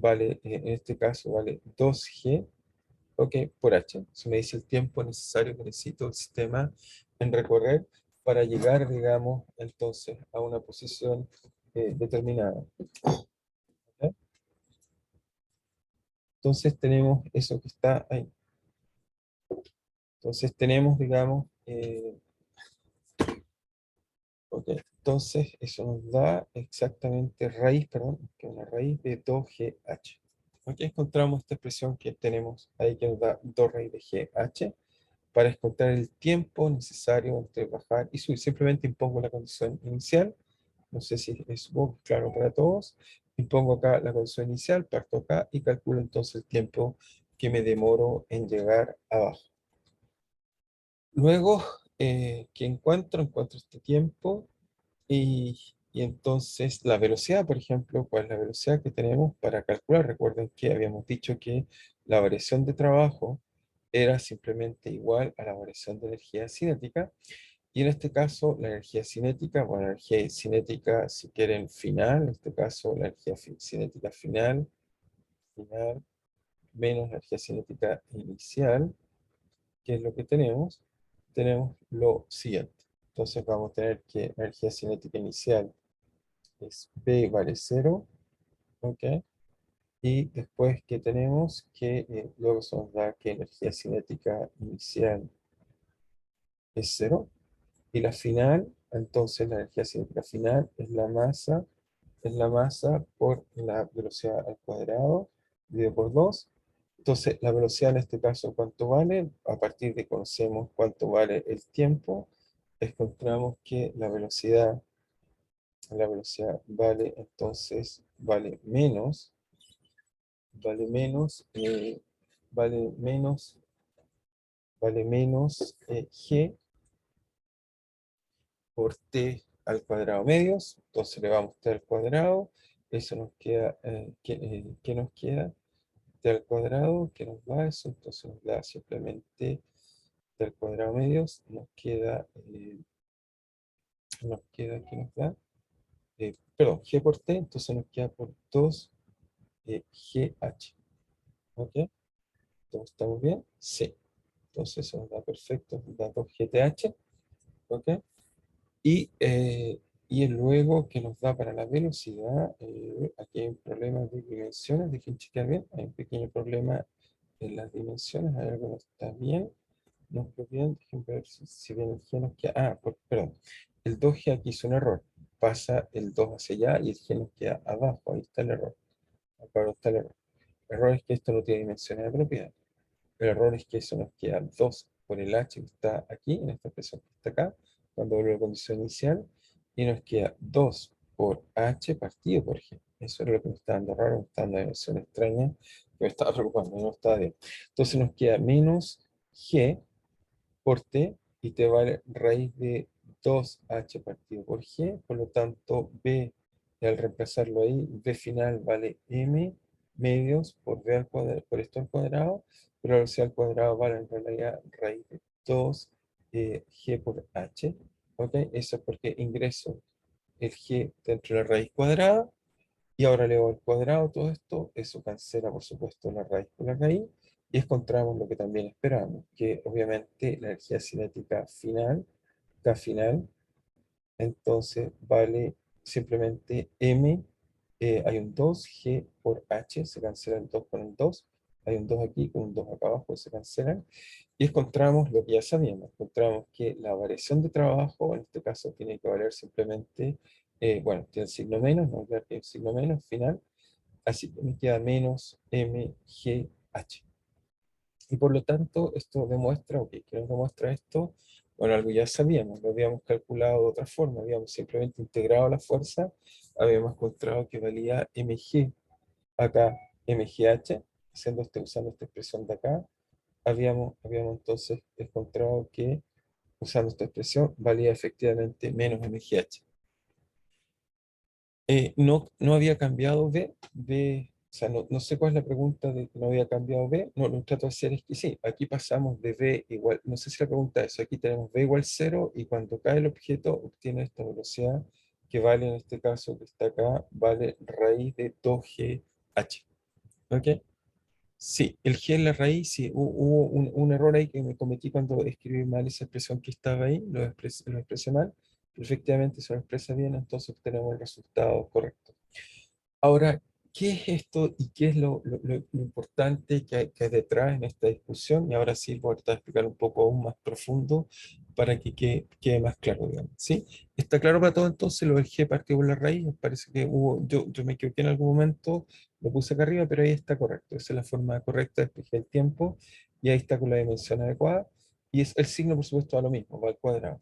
en este caso, vale 2g, ok, por h. Eso me dice el tiempo necesario que necesito el sistema en recorrer para llegar, digamos, entonces a una posición determinada. ¿Ok? Entonces tenemos eso que está ahí. Entonces tenemos, digamos, ok, entonces eso nos da exactamente raíz, perdón, que es una raíz de 2gh. Aquí encontramos esta expresión que tenemos ahí que nos da 2 raíz de gh para encontrar el tiempo necesario entre bajar y subir. Simplemente impongo la condición inicial, no sé si es claro para todos. Impongo acá la condición inicial, parto acá y calculo entonces el tiempo que me demoro en llegar abajo. Luego, que encuentro este tiempo y, y entonces la velocidad, por ejemplo, ¿cuál es la velocidad que tenemos para calcular? Recuerden que habíamos dicho que la variación de trabajo era simplemente igual a la variación de energía cinética. Y en este caso, la energía cinética, bueno, la energía cinética, si quieren, final, en este caso, la energía cinética final, menos la energía cinética inicial, ¿qué es lo que tenemos? Tenemos lo siguiente. Entonces vamos a tener que la energía cinética inicial es P vale 0, ¿ok? Y después que tenemos que luego se nos da que energía cinética inicial es 0. Y la final, entonces la energía cinética final es la masa por la velocidad al cuadrado, dividido por 2. Entonces, la velocidad en este caso, ¿cuánto vale? A partir de conocemos cuánto vale el tiempo, encontramos que la velocidad vale, entonces, vale menos, vale menos, vale menos g por t al cuadrado medios, entonces le vamos t al cuadrado, Eso nos queda, ¿qué nos queda? T al cuadrado, que nos da eso, entonces nos da simplemente T al cuadrado medios, ¿qué nos da? Perdón, G por T, entonces nos queda por 2 GH, ¿ok? ¿Todos estamos bien? Sí. Entonces eso nos da perfecto, nos da 2 GTH, ¿ok? Y, luego que nos da para la velocidad, aquí hay un problema de dimensiones, dejen chequear bien, hay un pequeño problema en las dimensiones, hay algo que no está bien, no está bien, dejen ver si bien el G nos queda, perdón, el 2G aquí es un error, pasa el 2 hacia allá y el G nos queda abajo, ahí está el error, acá no está el error. El error es que esto no tiene dimensiones de propiedad. El error es que eso nos queda 2 por el h que está aquí, en esta expresión que está acá, cuando vuelve a la condición inicial, y nos queda 2 por h partido por g. Eso era lo que me estaba dando raro, me estaba dando una dimensión extraña, que me estaba preocupando, no estaba bien. Entonces nos queda menos g por t, y te vale raíz de 2h partido por g, por lo tanto b, y al reemplazarlo ahí, b final vale m medios por b al cuadrado, por esto al cuadrado, pero al c al cuadrado vale en realidad raíz de 2 g por h, ¿ok? Eso es porque ingreso el g dentro de la raíz cuadrada, y ahora elevado al cuadrado todo esto, eso cancela por supuesto la raíz con la raíz, y encontramos lo que también esperamos, que obviamente la energía cinética final, K final, entonces vale simplemente M, hay un 2 G por H, se cancela el 2 con el 2, hay un 2 aquí con un 2 acá abajo, se cancelan, y encontramos lo que ya sabíamos, encontramos que la variación de trabajo, en este caso tiene que valer simplemente, bueno, tiene el signo menos, no olvidar que el signo menos final, así que me queda menos MGH. Y por lo tanto, esto demuestra, ok, ¿qué nos demuestra esto? Bueno, algo ya sabíamos, lo habíamos calculado de otra forma, habíamos simplemente integrado la fuerza, habíamos encontrado que valía mg, acá mgh, usando esta expresión de acá, habíamos entonces encontrado que, usando esta expresión, valía efectivamente menos mgh. No había cambiado B, o sea, no sé cuál es la pregunta de que no había cambiado B, no, lo que trato de hacer es que sí, aquí pasamos de B igual, no sé si la pregunta es eso, aquí tenemos B igual 0 y cuando cae el objeto obtiene esta velocidad que vale en este caso que está acá, vale raíz de 2GH, ¿ok? Sí, el G en la raíz, sí, hubo un error ahí que me cometí cuando escribí mal esa expresión que estaba ahí, lo expresé mal, pero efectivamente se lo expresa bien, entonces obtenemos el resultado correcto. Ahora, ¿qué es esto y qué es lo importante que hay detrás en esta discusión? Y ahora sí voy a tratar de explicar un poco aún más profundo para que quede más claro, digamos, ¿sí? ¿Está claro para todo entonces lo del G partido por la raíz? Me parece que yo me equivoqué en algún momento, lo puse acá arriba, pero ahí está correcto. Esa es la forma correcta de explicar el tiempo, y ahí está con la dimensión adecuada. Y es el signo, por supuesto, va lo mismo, va al cuadrado.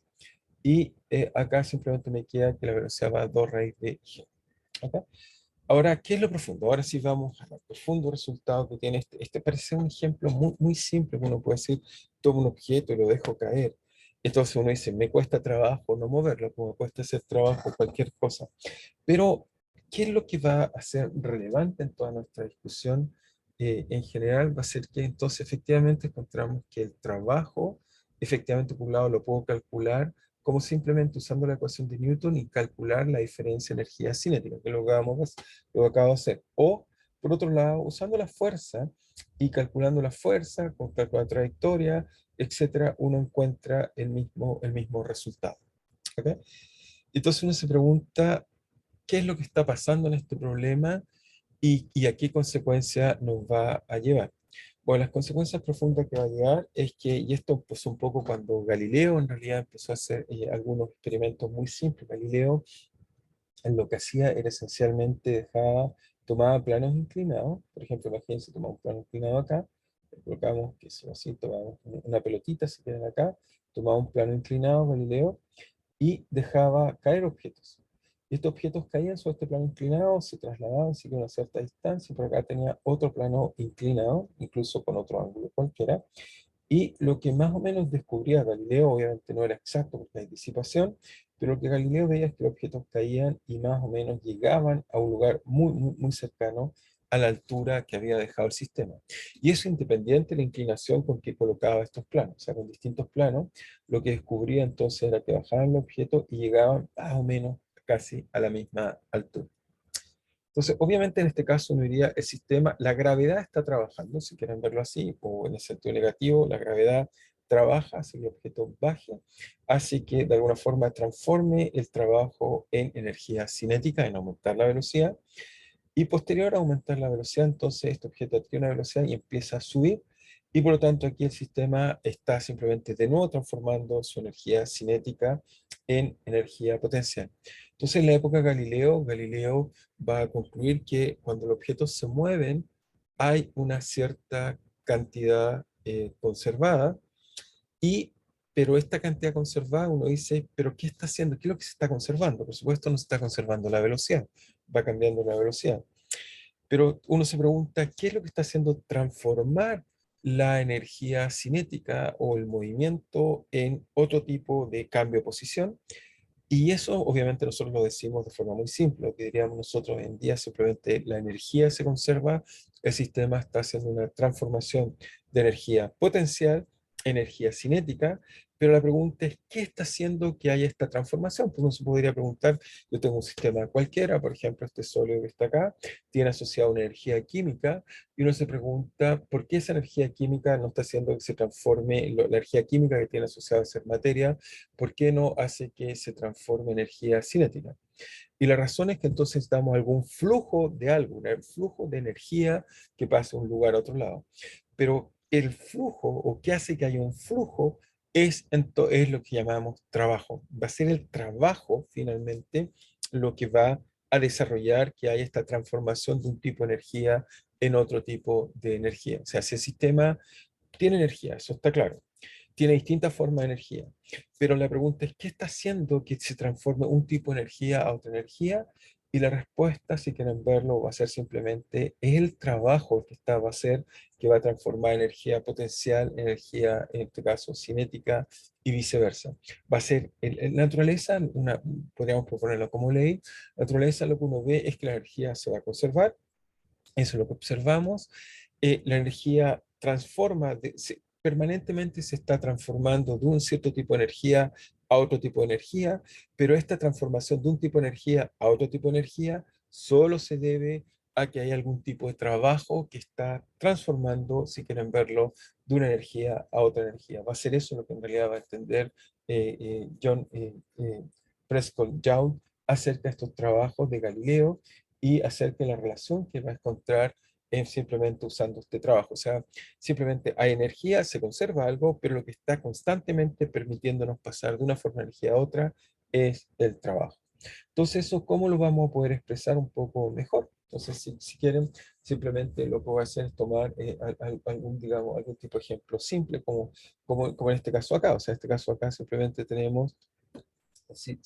Y acá simplemente me queda que la velocidad va a 2 raíz de G. ¿Ok? Ahora, ¿qué es lo profundo? Ahora sí vamos al profundo resultado que tiene este. Este parece un ejemplo muy, muy simple, que uno puede decir, tomo un objeto y lo dejo caer. Entonces uno dice, me cuesta trabajo no moverlo, como me cuesta hacer trabajo cualquier cosa. Pero, ¿qué es lo que va a ser relevante en toda nuestra discusión? En general va a ser que entonces efectivamente encontramos que el trabajo, efectivamente por un lado lo puedo calcular como simplemente usando la ecuación de Newton y calcular la diferencia de energía cinética, que es lo que acabo de hacer. O, por otro lado, usando la fuerza y calculando la fuerza con cálculo de trayectoria, etcétera, uno encuentra el mismo resultado. ¿Ok? Entonces uno se pregunta, ¿qué es lo que está pasando en este problema y a qué consecuencia nos va a llevar? Bueno, las consecuencias profundas que va a llegar es que, y esto empezó un poco cuando Galileo en realidad empezó a hacer algunos experimentos muy simples. Galileo en lo que hacía era esencialmente tomaba planos inclinados, por ejemplo, imagínense, tomamos un plano inclinado acá, le colocamos, que sea así, tomamos una pelotita, si quieren acá, tomaba un plano inclinado, Galileo, y dejaba caer objetos. Y estos objetos caían sobre este plano inclinado, se trasladaban, siguiendo una cierta distancia, por acá tenía otro plano inclinado, incluso con otro ángulo cualquiera, Y lo que más o menos descubría Galileo, obviamente no era exacto porque hay disipación, pero lo que Galileo veía es que los objetos caían y más o menos llegaban a un lugar muy cercano a la altura que había dejado el sistema. Y eso independiente de la inclinación con que colocaba estos planos, o sea, con distintos planos, lo que descubría entonces era que bajaban los objetos y llegaban más o menos casi a la misma altura. Entonces, obviamente en este caso uno diría el sistema, la gravedad está trabajando, si quieren verlo así, o en el sentido negativo, la gravedad trabaja hacia que el objeto baje, así que de alguna forma transforme el trabajo en energía cinética, en aumentar la velocidad, y posterior a aumentar la velocidad, entonces este objeto adquiere una velocidad y empieza a subir, y por lo tanto aquí el sistema está simplemente de nuevo transformando su energía cinética en energía potencial. Entonces en la época de Galileo, Galileo va a concluir que cuando los objetos se mueven, hay una cierta cantidad conservada, y, pero esta cantidad conservada, uno dice, pero ¿qué está haciendo? ¿Qué es lo que se está conservando? Por supuesto no se está conservando la velocidad, va cambiando la velocidad. Pero uno se pregunta, ¿qué es lo que está haciendo transformar la energía cinética o el movimiento en otro tipo de cambio de posición? Y eso obviamente nosotros lo decimos de forma muy simple, lo que diríamos nosotros hoy en día, simplemente la energía se conserva, el sistema está haciendo una transformación de energía potencial, energía cinética, pero la pregunta es, ¿qué está haciendo que haya esta transformación? Pues uno se podría preguntar, yo tengo un sistema cualquiera, por ejemplo, este sólido que está acá, tiene asociado una energía química, y uno se pregunta, ¿por qué esa energía química no está haciendo que se transforme, la energía química que tiene asociada a ser materia, ¿por qué no hace que se transforme en energía cinética? Y la razón es que entonces necesitamos algún flujo de algo, un flujo de energía que pase de un lugar a otro lado. Pero el flujo, o qué hace que haya un flujo, es lo que llamamos trabajo. Va a ser el trabajo, finalmente, lo que va a desarrollar que haya esta transformación de un tipo de energía en otro tipo de energía. O sea, si el sistema tiene energía, eso está claro, tiene distintas formas de energía. Pero la pregunta es, ¿qué está haciendo que se transforme un tipo de energía a otra energía? Y la respuesta, si quieren verlo, va a ser simplemente el trabajo que va a hacer, que va a transformar energía potencial, energía, en este caso, cinética y viceversa. Va a ser, en la naturaleza, podríamos proponerlo como ley, la naturaleza lo que uno ve es que la energía se va a conservar, eso es lo que observamos. La energía transforma, permanentemente se está transformando de un cierto tipo de energía a otro tipo de energía, pero esta transformación de un tipo de energía a otro tipo de energía solo se debe a que hay algún tipo de trabajo que está transformando, si quieren verlo, de una energía a otra energía. Va a ser eso lo que en realidad va a entender John Prescott Joule acerca de estos trabajos de Galileo y acerca de la relación que va a encontrar simplemente usando este trabajo. O sea, simplemente hay energía, se conserva algo, pero lo que está constantemente permitiéndonos pasar de una forma de energía a otra es el trabajo. Entonces, eso, ¿cómo lo vamos a poder expresar un poco mejor? Entonces, si quieren, simplemente lo que voy a hacer es tomar algún, digamos, algún tipo de ejemplo simple, como en este caso acá. O sea, en este caso acá simplemente tenemos, si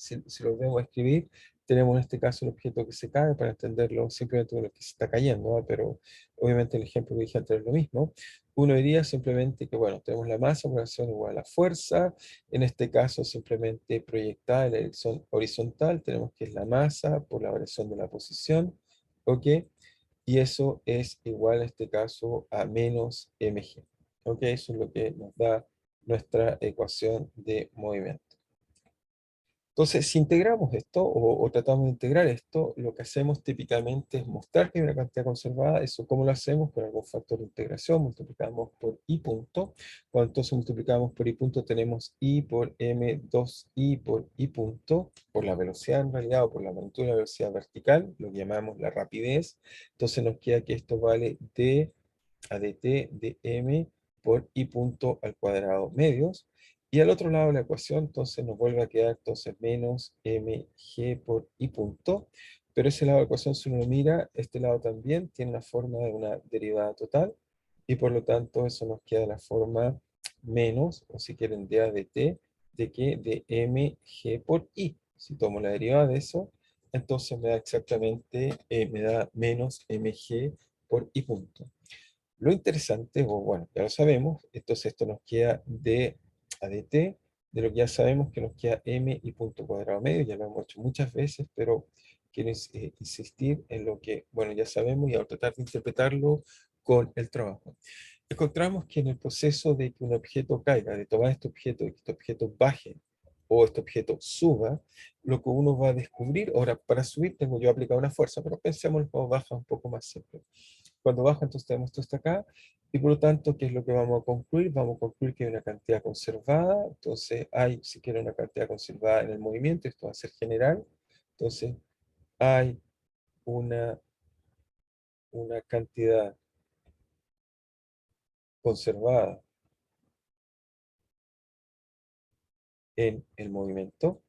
lo debemos escribir, tenemos en este caso el objeto que se cae para entenderlo simplemente con lo que se está cayendo, ¿no? Pero obviamente el ejemplo que dije antes es lo mismo. Uno diría simplemente que, bueno, tenemos la masa por acción igual a la fuerza, en este caso simplemente proyectada en la dirección horizontal, tenemos que es la masa por la variación de la posición, ¿ok? Y eso es igual en este caso a menos mg, ¿ok? Eso es lo que nos da nuestra ecuación de movimiento. Entonces, si integramos esto o tratamos de integrar esto, lo que hacemos típicamente es mostrar que hay una cantidad conservada. Eso, ¿cómo lo hacemos? Con algún factor de integración, multiplicamos por i punto. Cuando entonces multiplicamos por i punto, tenemos i por m 2i por i punto, por la velocidad en realidad, o por la magnitud de la velocidad vertical, lo que llamamos la rapidez. Entonces nos queda que esto vale d a dt de m por i punto al cuadrado medios. Y al otro lado de la ecuación, entonces nos vuelve a quedar entonces menos mg por i punto. Pero ese lado de la ecuación, si uno lo mira, este lado también tiene la forma de una derivada total. Y por lo tanto, eso nos queda la forma menos, o si quieren, de a de t, de que de mg por i. Si tomo la derivada de eso, entonces me da exactamente, me da menos mg por i punto. Lo interesante, o bueno, ya lo sabemos, entonces esto nos queda de ADT, de lo que ya sabemos que nos queda m y punto cuadrado medio, ya lo hemos hecho muchas veces, pero quiero insistir en lo que, bueno, ya sabemos y ahora tratar de interpretarlo con el trabajo. Encontramos que en el proceso de que un objeto caiga, de tomar este objeto y que este objeto baje o este objeto suba, lo que uno va a descubrir, ahora para subir tengo yo aplicado una fuerza, pero pensemos cuando baja un poco más simple. Cuando baja, entonces tenemos esto hasta acá, y por lo tanto, ¿qué es lo que vamos a concluir? Vamos a concluir que hay una cantidad conservada, entonces hay, si quiere, una cantidad conservada en el movimiento, esto va a ser general, entonces hay una, una cantidad conservada en el movimiento.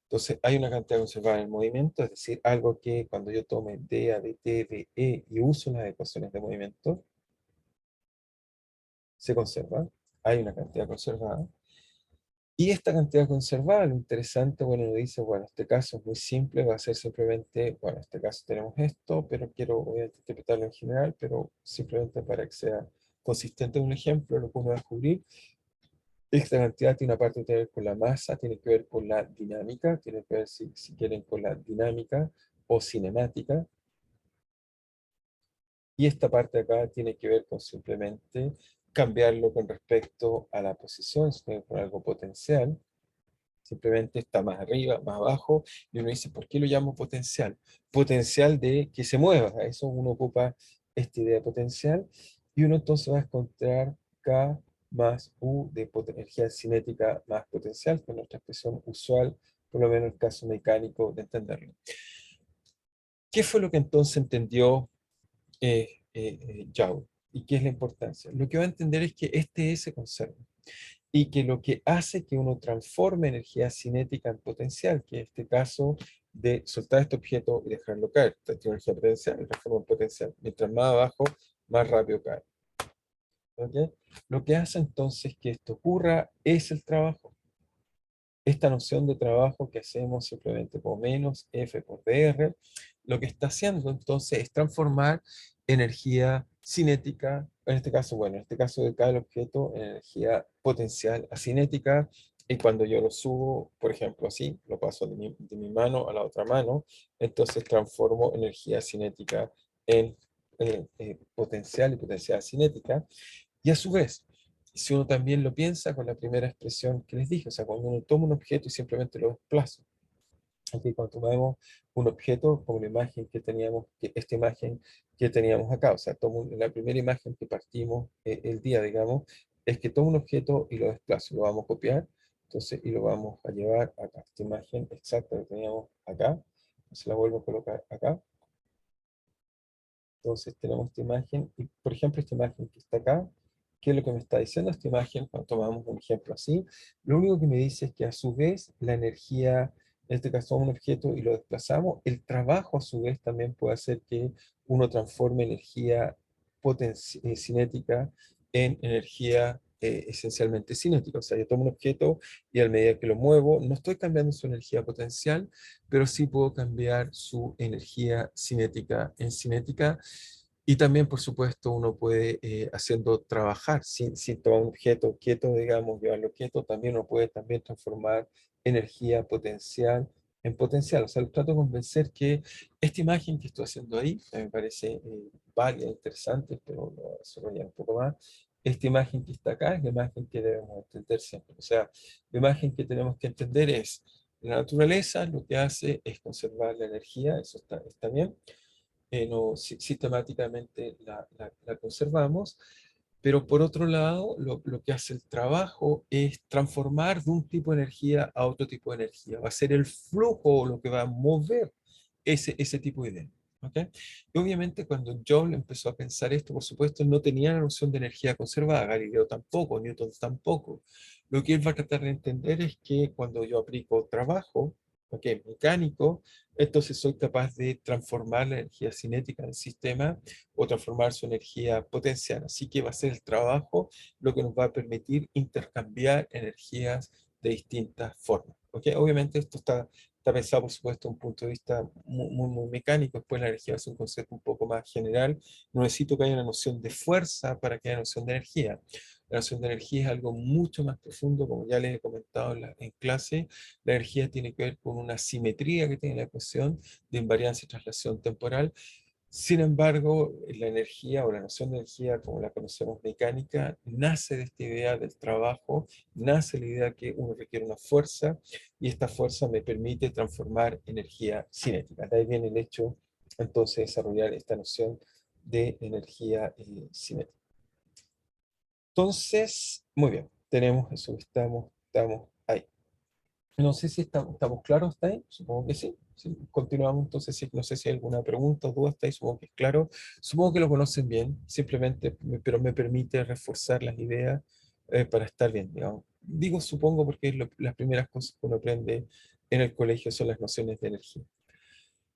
Entonces, hay una cantidad conservada en el movimiento, es decir, algo que cuando yo tome d a de t de e y uso las ecuaciones de movimiento, se conserva. Hay una cantidad conservada. Y esta cantidad conservada, lo interesante, bueno, nos dice, bueno, este caso es muy simple, va a ser simplemente, bueno, en este caso tenemos esto, pero quiero obviamente interpretarlo en general, pero simplemente para que sea consistente en un ejemplo, lo que uno va a descubrir. Esta cantidad tiene una parte que ver con la masa, tiene que ver con la dinámica, tiene que ver, si quieren, con la dinámica o cinemática. Y esta parte de acá tiene que ver con simplemente cambiarlo con respecto a la posición, si tiene con algo potencial. Simplemente está más arriba, más abajo, y uno dice, ¿por qué lo llamo potencial? Potencial de que se mueva, a eso uno ocupa esta idea de potencial, y uno entonces va a encontrar K más U de energía cinética más potencial, que es nuestra expresión usual, por lo menos en el caso mecánico de entenderlo. ¿Qué fue lo que entonces entendió Joule? ¿Y qué es la importancia? Lo que va a entender es que este S se conserva y que lo que hace que uno transforme energía cinética en potencial, que en este caso de soltar este objeto y dejarlo caer, esta tiene energía potencial y transforma en potencial. Mientras más abajo, más rápido cae. ¿Okay? Lo que hace entonces que esto ocurra es el trabajo. Esta noción de trabajo que hacemos simplemente por menos F por dr, lo que está haciendo entonces es transformar energía cinética, en este caso, bueno, en este caso de cada objeto, en energía potencial a cinética, y cuando yo lo subo, por ejemplo, así, lo paso de mi mano a la otra mano, entonces transformo energía cinética en potencial y potencial cinética, y a su vez, si uno también lo piensa con la primera expresión que les dije, o sea, cuando uno toma un objeto y simplemente lo desplaza. Aquí cuando tomamos un objeto, como la imagen que teníamos, esta imagen que teníamos acá, o sea, tomo la primera imagen que partimos el día, digamos, es que tomo un objeto y lo desplazo, lo vamos a copiar, entonces, y lo vamos a llevar acá, esta imagen exacta que teníamos acá, se la vuelvo a colocar acá, entonces tenemos esta imagen, y por ejemplo esta imagen que está acá, ¿qué es lo que me está diciendo esta imagen? Cuando tomamos un ejemplo así, lo único que me dice es que a su vez la energía, en este caso un objeto y lo desplazamos, el trabajo a su vez también puede hacer que uno transforme energía cinética en energía esencialmente cinética. O sea, yo tomo un objeto y a medida que lo muevo, no estoy cambiando su energía potencial, pero sí puedo cambiar su energía cinética en cinética. Y también, por supuesto, uno puede, haciendo trabajar, sin tomar un objeto quieto, digamos, llevarlo quieto, también uno puede también transformar energía potencial en potencial. O sea, trato de convencer que esta imagen que estoy haciendo ahí, que me parece válida, interesante, pero lo voy a desarrollar un poco más. Esta imagen que está acá es la imagen que debemos entender siempre. O sea, la imagen que tenemos que entender es la naturaleza, lo que hace es conservar la energía, eso está bien, no, sistemáticamente la conservamos, pero por otro lado, lo que hace el trabajo es transformar de un tipo de energía a otro tipo de energía, va a ser el flujo lo que va a mover ese tipo de idea. ¿Okay? Y obviamente cuando Joule empezó a pensar esto, por supuesto, no tenía la noción de energía conservada, Galileo tampoco, Newton tampoco. Lo que él va a tratar de entender es que cuando yo aplico trabajo, ¿okay?, mecánico, entonces soy capaz de transformar la energía cinética del sistema o transformar su energía potencial. Así que va a ser el trabajo lo que nos va a permitir intercambiar energías de distintas formas. ¿Okay? Obviamente esto está Está pensado, por supuesto, desde un punto de vista muy mecánico. Después la energía es un concepto un poco más general. No necesito que haya una noción de fuerza para que haya noción de energía. La noción de energía es algo mucho más profundo, como ya les he comentado en clase. La energía tiene que ver con una simetría que tiene la ecuación de invariancia y traslación temporal. Sin embargo, la energía o la noción de energía, como la conocemos mecánica, nace de esta idea del trabajo, nace la idea que uno requiere una fuerza y esta fuerza me permite transformar energía cinética. De ahí viene el hecho, entonces, de desarrollar esta noción de energía cinética. Entonces, muy bien, tenemos eso, estamos ahí. No sé si estamos claros hasta ahí, supongo que sí. Sí, continuamos entonces, sí, no sé si hay alguna pregunta o duda hasta ahí, supongo que es claro. Supongo que lo conocen bien, simplemente, pero me permite reforzar las ideas para estar bien, digamos. Digo supongo porque es las primeras cosas que uno aprende en el colegio son las nociones de energía.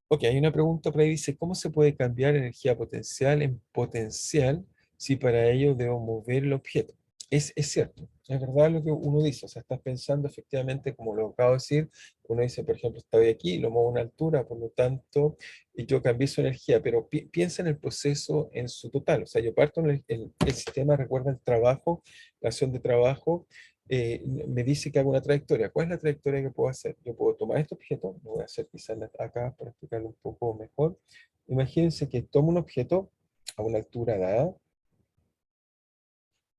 Ok, hay una pregunta por ahí, dice, ¿cómo se puede cambiar energía potencial en potencial si para ello debo mover el objeto? Es cierto, es verdad lo que uno dice, o sea, estás pensando efectivamente, como lo acabo de decir, uno dice, por ejemplo, estoy aquí, lo muevo a una altura, por lo tanto, yo cambié su energía, pero piensa en el proceso en su total, o sea, yo parto en el sistema, recuerda el trabajo, la acción de trabajo, me dice que hago una trayectoria. ¿Cuál es la trayectoria que puedo hacer? Yo puedo tomar este objeto, lo voy a hacer quizás acá para explicarlo un poco mejor. Imagínense que tomo un objeto a una altura dada,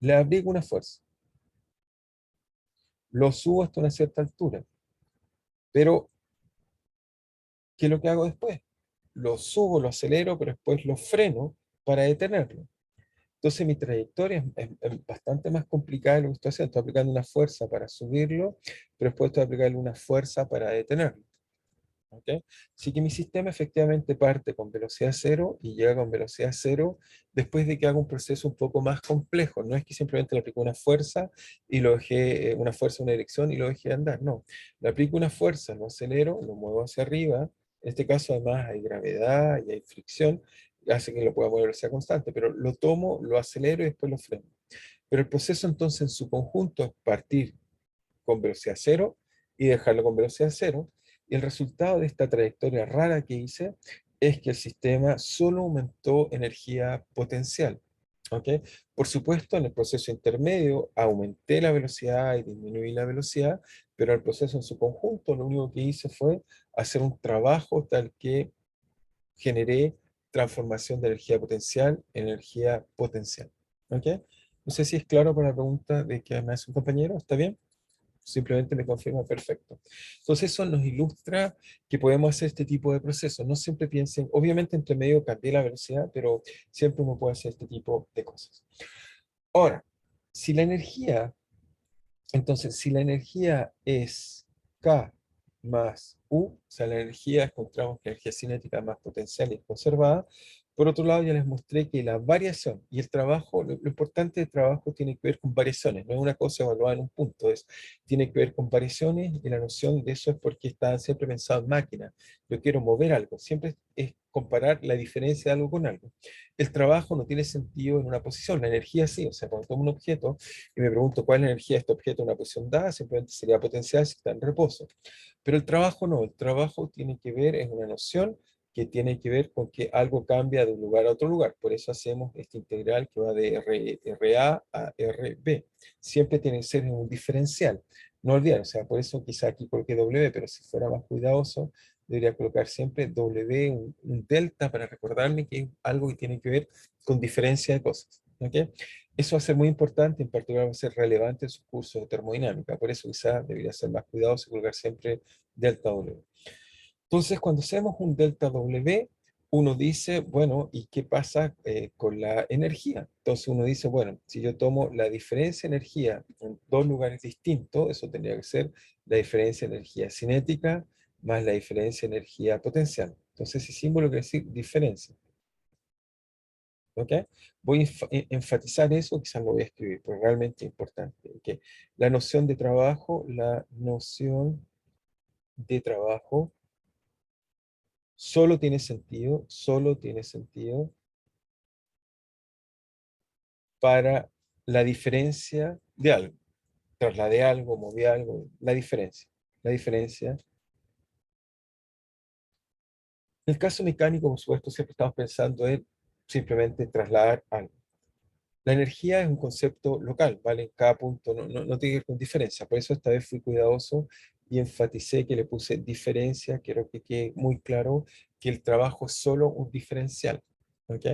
le aplico una fuerza, lo subo hasta una cierta altura, pero ¿qué es lo que hago después? Lo subo, lo acelero, pero después lo freno para detenerlo. Entonces mi trayectoria es bastante más complicada de lo que estoy haciendo. Estoy aplicando una fuerza para subirlo, pero después estoy aplicando una fuerza para detenerlo. ¿Ok? Así que mi sistema efectivamente parte con velocidad cero y llega con velocidad cero después de que haga un proceso un poco más complejo. No es que simplemente le aplico una fuerza y lo dejé, una fuerza, una dirección y lo dejé andar. No, le aplico una fuerza, lo acelero, lo muevo hacia arriba. En este caso además hay gravedad y hay fricción, hace que lo pueda mover a velocidad constante, pero lo tomo, lo acelero y después lo freno. Pero el proceso entonces en su conjunto es partir con velocidad cero y dejarlo con velocidad cero. Y el resultado de esta trayectoria rara que hice es que el sistema solo aumentó energía potencial. ¿Ok? Por supuesto, en el proceso intermedio aumenté la velocidad y disminuí la velocidad, pero el proceso en su conjunto lo único que hice fue hacer un trabajo tal que generé transformación de energía potencial en energía potencial. ¿Ok? No sé si es claro para la pregunta de que me hace un compañero, ¿está bien? Simplemente me confirma perfecto. Entonces eso nos ilustra que podemos hacer este tipo de procesos. No siempre piensen, obviamente entre medio cambié la velocidad, pero siempre uno puede hacer este tipo de cosas. Ahora, si la energía, entonces si la energía es K más U, o sea, la energía, encontramos que la energía cinética más potencial y es conservada. Por otro lado, ya les mostré que la variación y el trabajo, lo importante del trabajo tiene que ver con variaciones, no es una cosa evaluada en un punto, tiene que ver con variaciones y la noción de eso es porque está siempre pensado en máquina. Yo quiero mover algo, siempre es comparar la diferencia de algo con algo. El trabajo no tiene sentido en una posición, la energía sí, o sea, cuando tomo un objeto y me pregunto cuál es la energía de este objeto en una posición dada, simplemente sería potencial si está en reposo. Pero el trabajo no, el trabajo tiene que ver, es una noción que tiene que ver con que algo cambia de un lugar a otro lugar. Por eso hacemos esta integral que va de RA a RB. Siempre tiene que ser en un diferencial. No olvidar, o sea, por eso quizá aquí coloqué W, pero si fuera más cuidadoso, debería colocar siempre W, un delta, para recordarme que es algo que tiene que ver con diferencia de cosas. ¿Ok? Eso va a ser muy importante, en particular va a ser relevante en sus cursos de termodinámica. Por eso quizá debería ser más cuidadoso y colocar siempre delta W. Entonces, cuando hacemos un delta W, uno dice, bueno, ¿y qué pasa con la energía? Entonces uno dice, bueno, si yo tomo la diferencia de energía en dos lugares distintos, eso tendría que ser la diferencia de energía cinética más la diferencia de energía potencial. Entonces ese símbolo quiere decir diferencia. ¿Ok? Voy a enfatizar eso, quizás lo voy a escribir, pero realmente importante. ¿Ok? La noción de trabajo, la noción de trabajo solo tiene sentido para la diferencia de algo. Trasladé algo, moví algo, la diferencia. La diferencia En el caso mecánico, por supuesto, siempre estamos pensando en simplemente trasladar algo. La energía es un concepto local, ¿vale? En cada punto no tiene que ver con diferencia. Por eso esta vez fui cuidadoso y enfaticé que le puse diferencia. Quiero que quede muy claro que el trabajo es solo un diferencial. ¿Ok?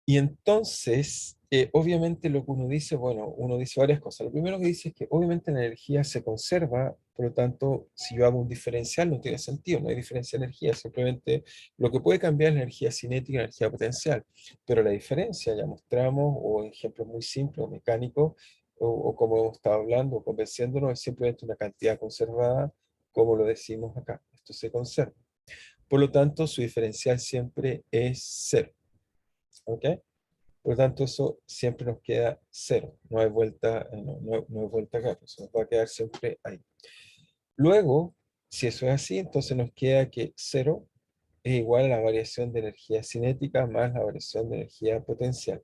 Y entonces, obviamente lo que uno dice, bueno, uno dice varias cosas. Lo primero que dice es que obviamente la energía se conserva, por lo tanto, si yo hago un diferencial no tiene sentido, no hay diferencia de energía, simplemente lo que puede cambiar es la energía cinética y la energía potencial. Pero la diferencia, ya mostramos, o ejemplos muy simples o mecánicos, o como hemos estado hablando, o convenciéndonos, es simplemente una cantidad conservada, como lo decimos acá. Esto se conserva. Por lo tanto, su diferencial siempre es cero. ¿Ok? Por lo tanto, eso siempre nos queda cero. No hay vuelta, no hay vuelta acá. Eso nos va a quedar siempre ahí. Luego, si eso es así, entonces nos queda que cero es igual a la variación de energía cinética más la variación de energía potencial.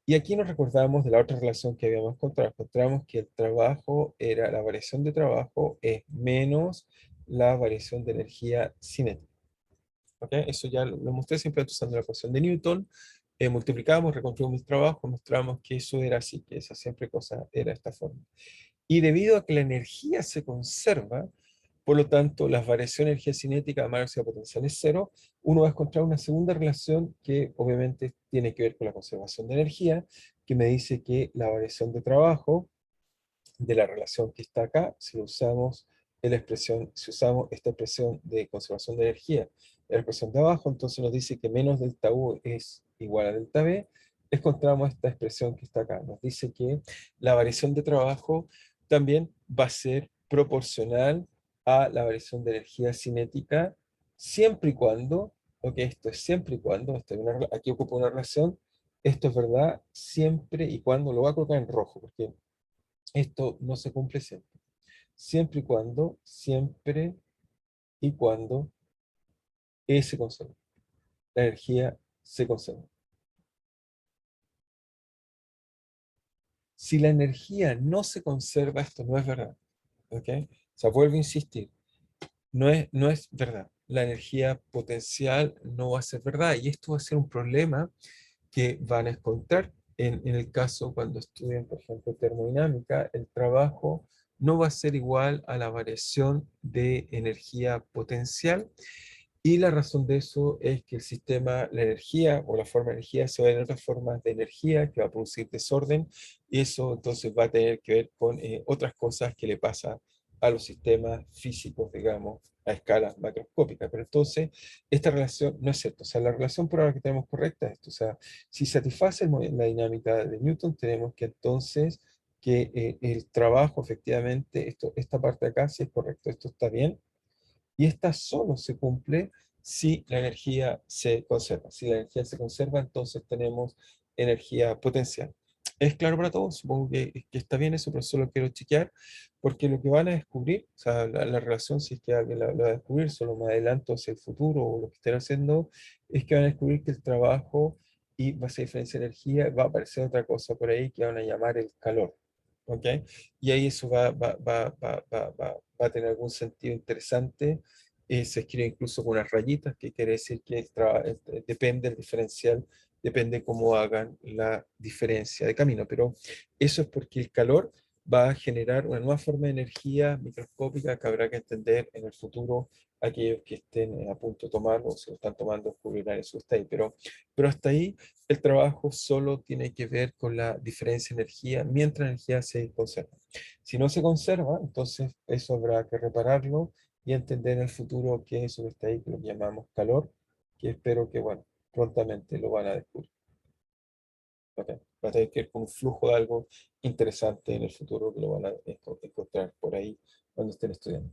Y aquí nos recordamos de la otra relación que habíamos encontrado. Encontramos que el trabajo era, la variación de trabajo es menos la variación de energía cinética. ¿Ok? Eso ya lo mostré siempre usando la ecuación de Newton. Multiplicamos, reconstruimos el trabajo, mostramos que eso era así, que esa siempre cosa era de esta forma. Y debido a que la energía se conserva, por lo tanto, las variaciones de energía cinética más velocidad potencial es cero, uno va a encontrar una segunda relación que obviamente tiene que ver con la conservación de energía, que me dice que la variación de trabajo de la relación que está acá, si usamos la expresión, si usamos esta expresión de conservación de energía, la expresión de abajo, entonces nos dice que menos delta U es igual a delta B, encontramos esta expresión que está acá. Nos dice que la variación de trabajo también va a ser proporcional a la variación de energía cinética, siempre y cuando, ok, esto es siempre y cuando, aquí ocupa una relación, esto es verdad siempre y cuando, lo voy a colocar en rojo, porque esto no se cumple siempre. Siempre y cuando E se conserva. La energía se conserva. Si la energía no se conserva, esto no es verdad. ¿Ok? O sea, vuelvo a insistir, no es verdad. La energía potencial no va a ser verdad y esto va a ser un problema que van a encontrar en el caso cuando estudien, por ejemplo, termodinámica, el trabajo no va a ser igual a la variación de energía potencial. Y la razón de eso es que el sistema, la energía o la forma de energía se va a ver en otras formas de energía que va a producir desorden y eso entonces va a tener que ver con otras cosas que le pasa a los sistemas físicos, digamos, a escala macroscópica. Pero entonces, esta relación no es cierta. O sea, la relación por ahora que tenemos correcta es esto. O sea, si satisface la dinámica de Newton, tenemos que entonces que el trabajo, efectivamente, esta parte de acá, sí es correcto, esto está bien, y esta solo se cumple si la energía se conserva. Si la energía se conserva, entonces tenemos energía potencial. ¿Es claro para todos? Supongo que está bien eso, pero solo quiero chequear, porque lo que van a descubrir, o sea, la relación, si es que alguien la va a descubrir, solo me adelanto hacia el futuro o lo que estén haciendo, es que van a descubrir que el trabajo y va a ser diferencia de energía, va a aparecer otra cosa por ahí que van a llamar el calor. ¿Ok? Y ahí eso va a tener algún sentido interesante. Se escribe incluso con unas rayitas, que quiere decir que depende el diferencial, depende cómo hagan la diferencia de camino. Pero eso es porque el calor va a generar una nueva forma de energía microscópica que habrá que entender en el futuro aquellos que estén a punto de tomarlo, o si lo están tomando, descubrirán eso está ahí. Pero hasta ahí el trabajo solo tiene que ver con la diferencia de energía mientras la energía se conserva. Si no se conserva, entonces eso habrá que repararlo y entender en el futuro qué es eso que está ahí, que lo llamamos calor, que espero que, bueno, prontamente lo van a descubrir. ¿Ok? Va a tener que ver con un flujo de algo interesante en el futuro que lo van a encontrar por ahí cuando estén estudiando.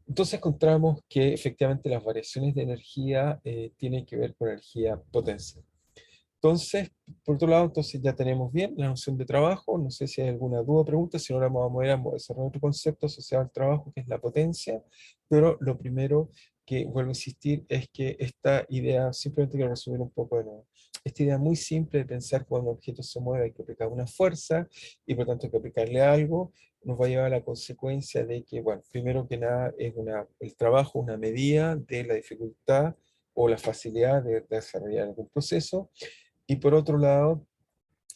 Entonces encontramos que efectivamente las variaciones de energía tienen que ver con energía potencial. Entonces, por otro lado, entonces ya tenemos bien la noción de trabajo. No sé si hay alguna duda o pregunta, si no, ahora vamos a mover a desarrollar otro concepto asociado al trabajo, que es la potencia. Pero lo primero que vuelvo a insistir es que esta idea, simplemente quiero resumir un poco de nuevo. Esta idea muy simple de pensar que cuando un objeto se mueve hay que aplicar una fuerza y por tanto hay que aplicarle algo, nos va a llevar a la consecuencia de que, bueno, primero que nada, el trabajo es una medida de la dificultad o la facilidad de desarrollar algún proceso, y por otro lado,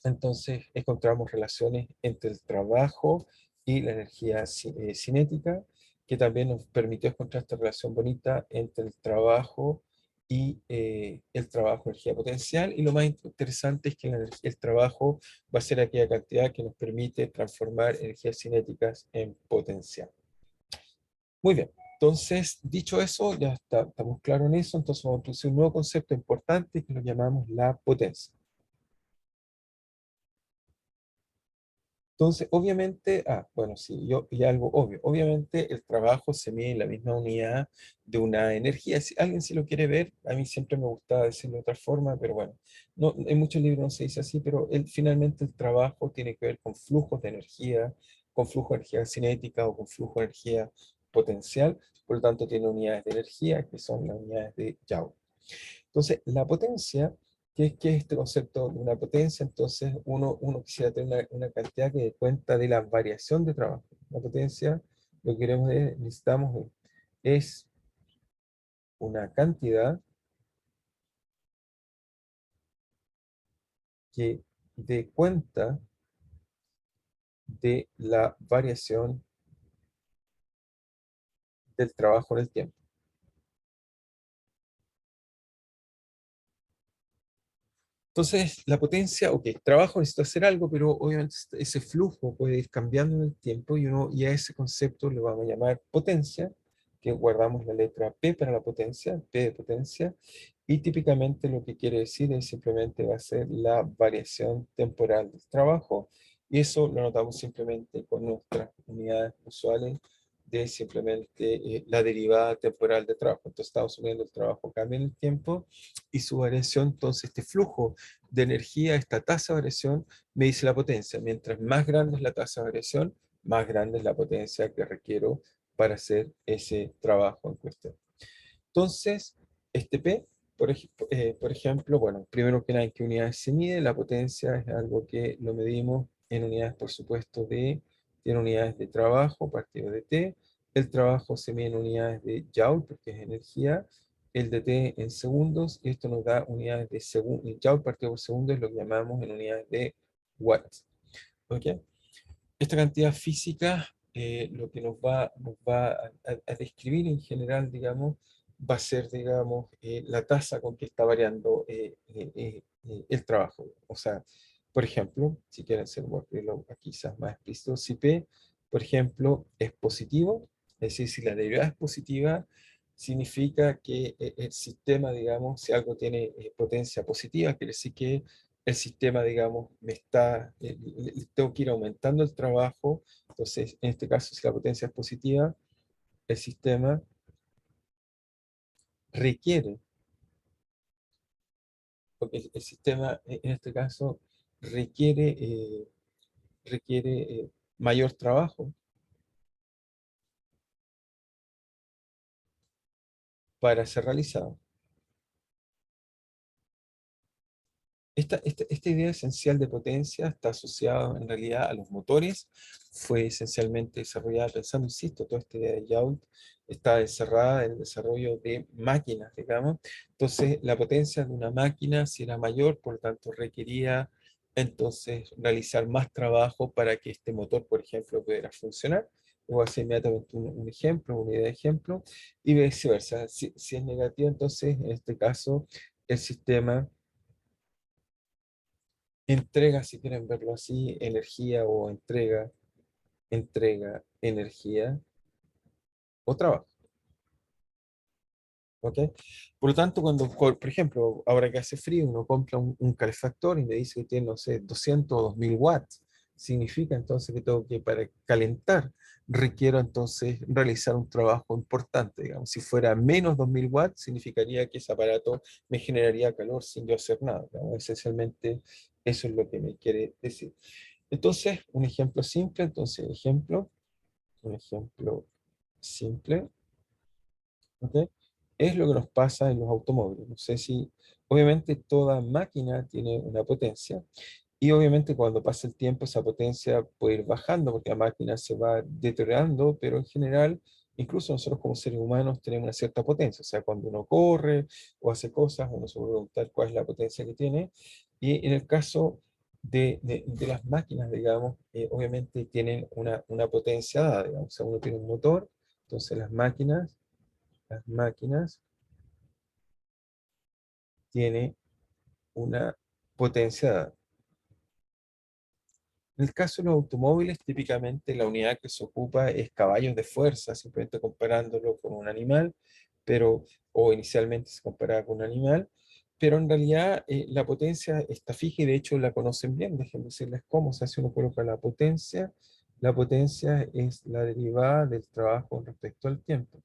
entonces encontramos relaciones entre el trabajo y la energía cinética, que también nos permitió encontrar esta relación bonita entre el trabajo y el trabajo, energía potencial. Y lo más interesante es que el trabajo va a ser aquella cantidad que nos permite transformar energías cinéticas en potencial. Muy bien, entonces, dicho eso, ya estamos claros en eso, entonces vamos a introducir un nuevo concepto importante que lo llamamos la potencia. Entonces, obviamente, bueno, sí, y algo obvio, obviamente el trabajo se mide en la misma unidad de una energía. Si alguien si lo quiere ver, a mí siempre me gusta decirlo de otra forma, pero bueno, no, en muchos libros no se dice así, pero finalmente el trabajo tiene que ver con flujos de energía, con flujo de energía cinética o con flujo de energía potencial, por lo tanto tiene unidades de energía que son las unidades de Joule. Entonces, la potencia, ¿qué es este concepto de una potencia? Entonces, uno quisiera tener una cantidad que dé cuenta de la variación de trabajo. La potencia, lo que necesitamos es una cantidad que dé cuenta de la variación del trabajo en el tiempo. Entonces, la potencia, ok, trabajo necesito hacer algo, pero obviamente ese flujo puede ir cambiando en el tiempo y a ese concepto le vamos a llamar potencia, que guardamos la letra P para la potencia, P de potencia, y típicamente lo que quiere decir es simplemente va a ser la variación temporal del trabajo, y eso lo notamos simplemente con nuestras unidades usuales de simplemente la derivada temporal de trabajo. Entonces estamos subiendo el trabajo cambia en el tiempo y su variación, entonces este flujo de energía, esta tasa de variación, me dice la potencia. Mientras más grande es la tasa de variación, más grande es la potencia que requiero para hacer ese trabajo en cuestión. Entonces, este P, por ejemplo, bueno, primero que nada, ¿en qué unidades se mide? La potencia es algo que lo medimos en unidades, por supuesto, tiene unidades de trabajo partido de T. El trabajo se mide en unidades de Joule, porque es energía. El de T en segundos, y esto nos da unidades de segundo. Joule partido por segundo es lo que llamamos en unidades de watts. ¿Ok? Esta cantidad física, lo que nos va a describir en general, digamos, va a ser, digamos, la tasa con que está variando el trabajo. O sea, por ejemplo, si quieren ser quizás más explícito, si P, por ejemplo, es positivo, es decir, si la derivada es positiva, significa que el sistema, digamos, si algo tiene potencia positiva, quiere decir que el sistema, digamos, tengo que ir aumentando el trabajo. Entonces, en este caso, si la potencia es positiva, el sistema requiere, porque el sistema, en este caso, requiere mayor trabajo para ser realizado. Esta idea esencial de potencia está asociada en realidad a los motores, fue esencialmente desarrollada pensando, insisto, toda esta idea de Joule está encerrada en el desarrollo de máquinas, digamos. Entonces, la potencia de una máquina, si era mayor, por lo tanto, requería entonces realizar más trabajo para que este motor, por ejemplo, pudiera funcionar. Voy a hacer inmediatamente un ejemplo, una idea de ejemplo, y viceversa. Si es negativo, entonces, en este caso, el sistema entrega, si quieren verlo así, energía o entrega energía o trabajo. ¿Ok? Por lo tanto, por ejemplo, ahora que hace frío, uno compra un calefactor y me dice que tiene, no sé, 200 o 2000 watts. Significa entonces que tengo que, para calentar, requiero entonces realizar un trabajo importante. Digamos, si fuera menos 2000 watts, significaría que ese aparato me generaría calor sin yo hacer nada. Digamos. Esencialmente, eso es lo que me quiere decir. Entonces, un ejemplo simple, un ejemplo simple, ¿ok? Es lo que nos pasa en los automóviles. No sé si, obviamente toda máquina tiene una potencia, Y obviamente cuando pasa el tiempo esa potencia puede ir bajando porque la máquina se va deteriorando, pero en general, incluso nosotros como seres humanos tenemos una cierta potencia. O sea, cuando uno corre o hace cosas, uno se puede preguntar cuál es la potencia que tiene. Y en el caso de las máquinas, digamos, obviamente tienen una potencia dada, digamos. O sea, uno tiene un motor, entonces las máquinas tienen una potencia dada. En el caso de los automóviles, típicamente la unidad que se ocupa es caballos de fuerza, simplemente comparándolo con un animal, pero, o inicialmente se comparaba con un animal, pero en realidad la potencia está fija y de hecho la conocen bien. Déjenme decirles cómo. O sea, si uno coloca la potencia es la derivada del trabajo con respecto al tiempo.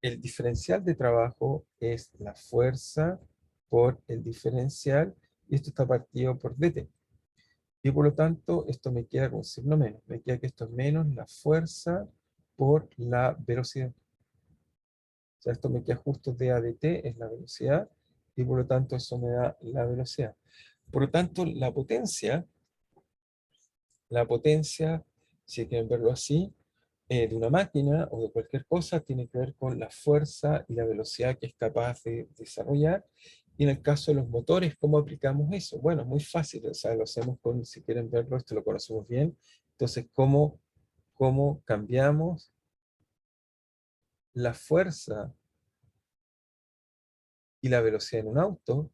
El diferencial de trabajo es la fuerza por el diferencial, y esto está partido por dt. Y por lo tanto, esto me queda como signo menos. Me queda que esto es menos la fuerza por la velocidad. O sea, esto me queda justo d a dt, es la velocidad, y por lo tanto eso me da la velocidad. Por lo tanto, la potencia, si quieren verlo así, de una máquina o de cualquier cosa tiene que ver con la fuerza y la velocidad que es capaz de desarrollar. Y en el caso de los motores, ¿cómo aplicamos eso? Bueno, muy fácil, o sea, lo hacemos con, si quieren verlo, esto lo conocemos bien. Entonces, ¿cómo cambiamos la fuerza y la velocidad en un auto?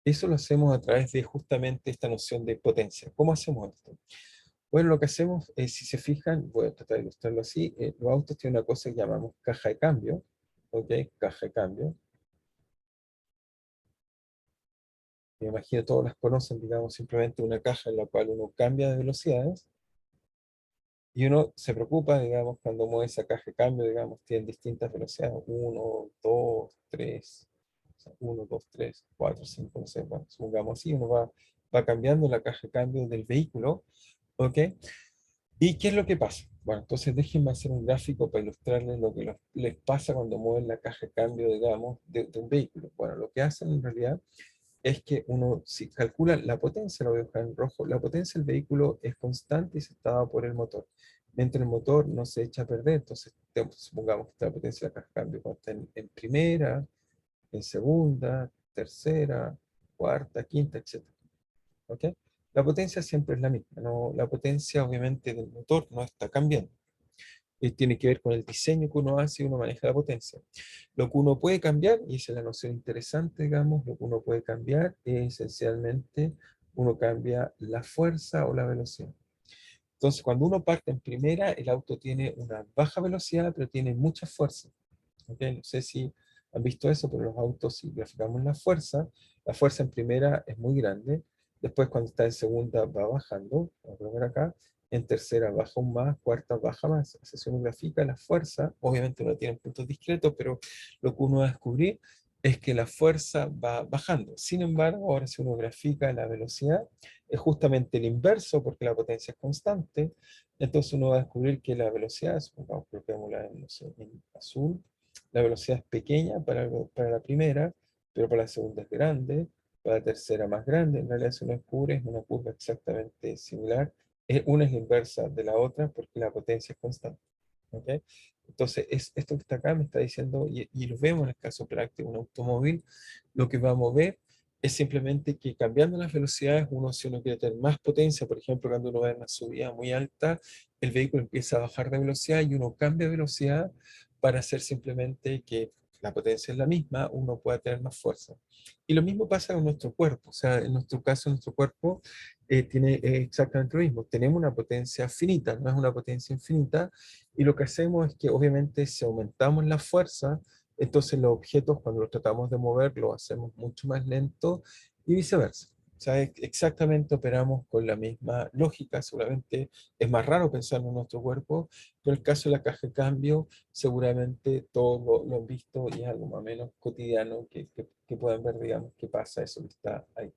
Eso lo hacemos a través de justamente esta noción de potencia. ¿Cómo hacemos esto? Bueno, lo que hacemos es, si se fijan, voy a tratar de ilustrarlo así, los autos tienen una cosa que llamamos caja de cambio, ¿ok? Caja de cambio. Me imagino todos las conocen, digamos, simplemente una caja en la cual uno cambia de velocidades y uno se preocupa, digamos, cuando mueve esa caja de cambio, digamos, tiene distintas velocidades, uno, 2, 3, 1, 2, 3, 4, 5, no sé, bueno, supongamos así, uno va cambiando la caja de cambio del vehículo, ¿ok? ¿Y qué es lo que pasa? Bueno, entonces déjenme hacer un gráfico para ilustrarles lo que les pasa cuando mueven la caja de cambio, digamos, de un vehículo. Bueno, lo que hacen en realidad es que uno, si calcula la potencia, lo voy a dejar en rojo, la potencia del vehículo es constante y se está dada por el motor. Mientras el motor no se echa a perder, entonces supongamos que la potencia de la caja de cambio cuando está en primera, en segunda, tercera, cuarta, quinta, etcétera. ¿Ok? La potencia siempre es la misma, ¿no? La potencia obviamente del motor no está cambiando. Tiene que ver con el diseño que uno hace y uno maneja la potencia. Lo que uno puede cambiar, y esa es la noción interesante, digamos, lo que uno puede cambiar es esencialmente uno cambia la fuerza o la velocidad. Entonces, cuando uno parte en primera, el auto tiene una baja velocidad, pero tiene mucha fuerza. ¿Ok? No sé si han visto eso, pero los autos, si graficamos la fuerza en primera es muy grande, después cuando está en segunda va bajando, vamos a ver acá, en tercera baja aún más, cuarta baja más. O sea, si uno grafica la fuerza, obviamente no tiene puntos discretos, pero lo que uno va a descubrir es que la fuerza va bajando. Sin embargo, ahora si uno grafica la velocidad, es justamente el inverso, porque la potencia es constante, entonces uno va a descubrir que la velocidad, supongamos que coloquémosla en, no sé, en azul, la velocidad es pequeña para la primera, pero para la segunda es grande, para la tercera más grande. En realidad, si uno descubre, es una curva exactamente similar. Una es la inversa de la otra porque la potencia es constante. ¿Ok? Entonces, esto que está acá me está diciendo, y lo vemos en el caso práctico, un automóvil, lo que va a mover es simplemente que cambiando las velocidades, uno, si uno quiere tener más potencia, por ejemplo, cuando uno va en una subida muy alta, el vehículo empieza a bajar de velocidad y uno cambia de velocidad para hacer simplemente que la potencia es la misma, uno pueda tener más fuerza. Y lo mismo pasa con nuestro cuerpo, o sea, en nuestro caso, nuestro cuerpo tiene exactamente lo mismo. Tenemos una potencia finita, no es una potencia infinita, y lo que hacemos es que obviamente si aumentamos la fuerza, entonces los objetos cuando los tratamos de mover los hacemos mucho más lento y viceversa. O sea, exactamente operamos con la misma lógica, seguramente es más raro pensar en nuestro cuerpo, pero en el caso de la caja de cambio, seguramente todos lo han visto y es algo más o menos cotidiano que puedan ver, digamos, qué pasa eso que está ahí.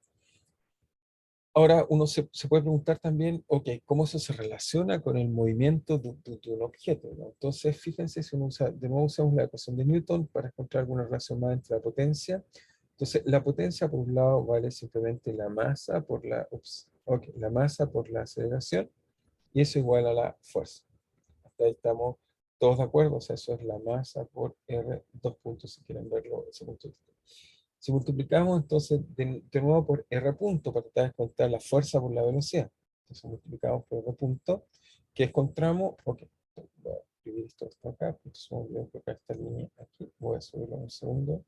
Ahora uno se puede preguntar también, ok, ¿cómo eso se relaciona con el movimiento de un objeto, ¿no? Entonces, fíjense, si uno usa, de nuevo usamos la ecuación de Newton para encontrar alguna relación más entre la potencia. Entonces, la potencia por un lado vale simplemente la masa por la masa por la aceleración, y eso igual a la fuerza. Hasta ahí estamos todos de acuerdo, o sea, eso es la masa por R, dos puntos si quieren verlo, ese punto. Si multiplicamos entonces de nuevo por R punto para tratar de encontrar la fuerza por la velocidad. Entonces multiplicamos por R punto, que encontramos, ok, voy a escribir esto acá, entonces voy a colocar esta línea aquí, voy a subirlo un segundo.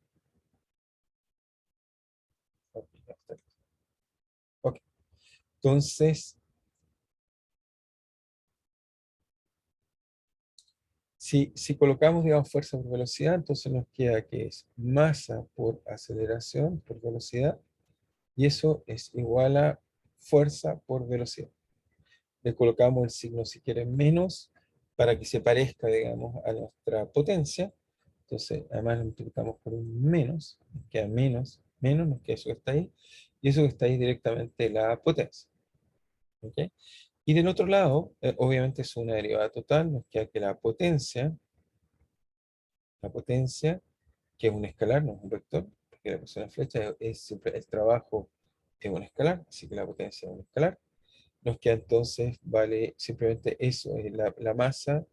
Ok, ya está. Ok, entonces, si colocamos, digamos, fuerza por velocidad, entonces nos queda que es masa por aceleración, por velocidad, y eso es igual a fuerza por velocidad. Le colocamos el signo, si quieren, menos, para que se parezca, digamos, a nuestra potencia. Entonces, además lo multiplicamos por un menos, nos queda menos, menos, nos queda eso que está ahí, y eso que está ahí directamente la potencia. ¿Ok? Y del otro lado, obviamente es una derivada total, nos queda que la potencia, que es un escalar, no es un vector, porque la posición de flecha es siempre el trabajo en un escalar, así que la potencia es un escalar. Nos queda entonces, vale simplemente eso, es la masa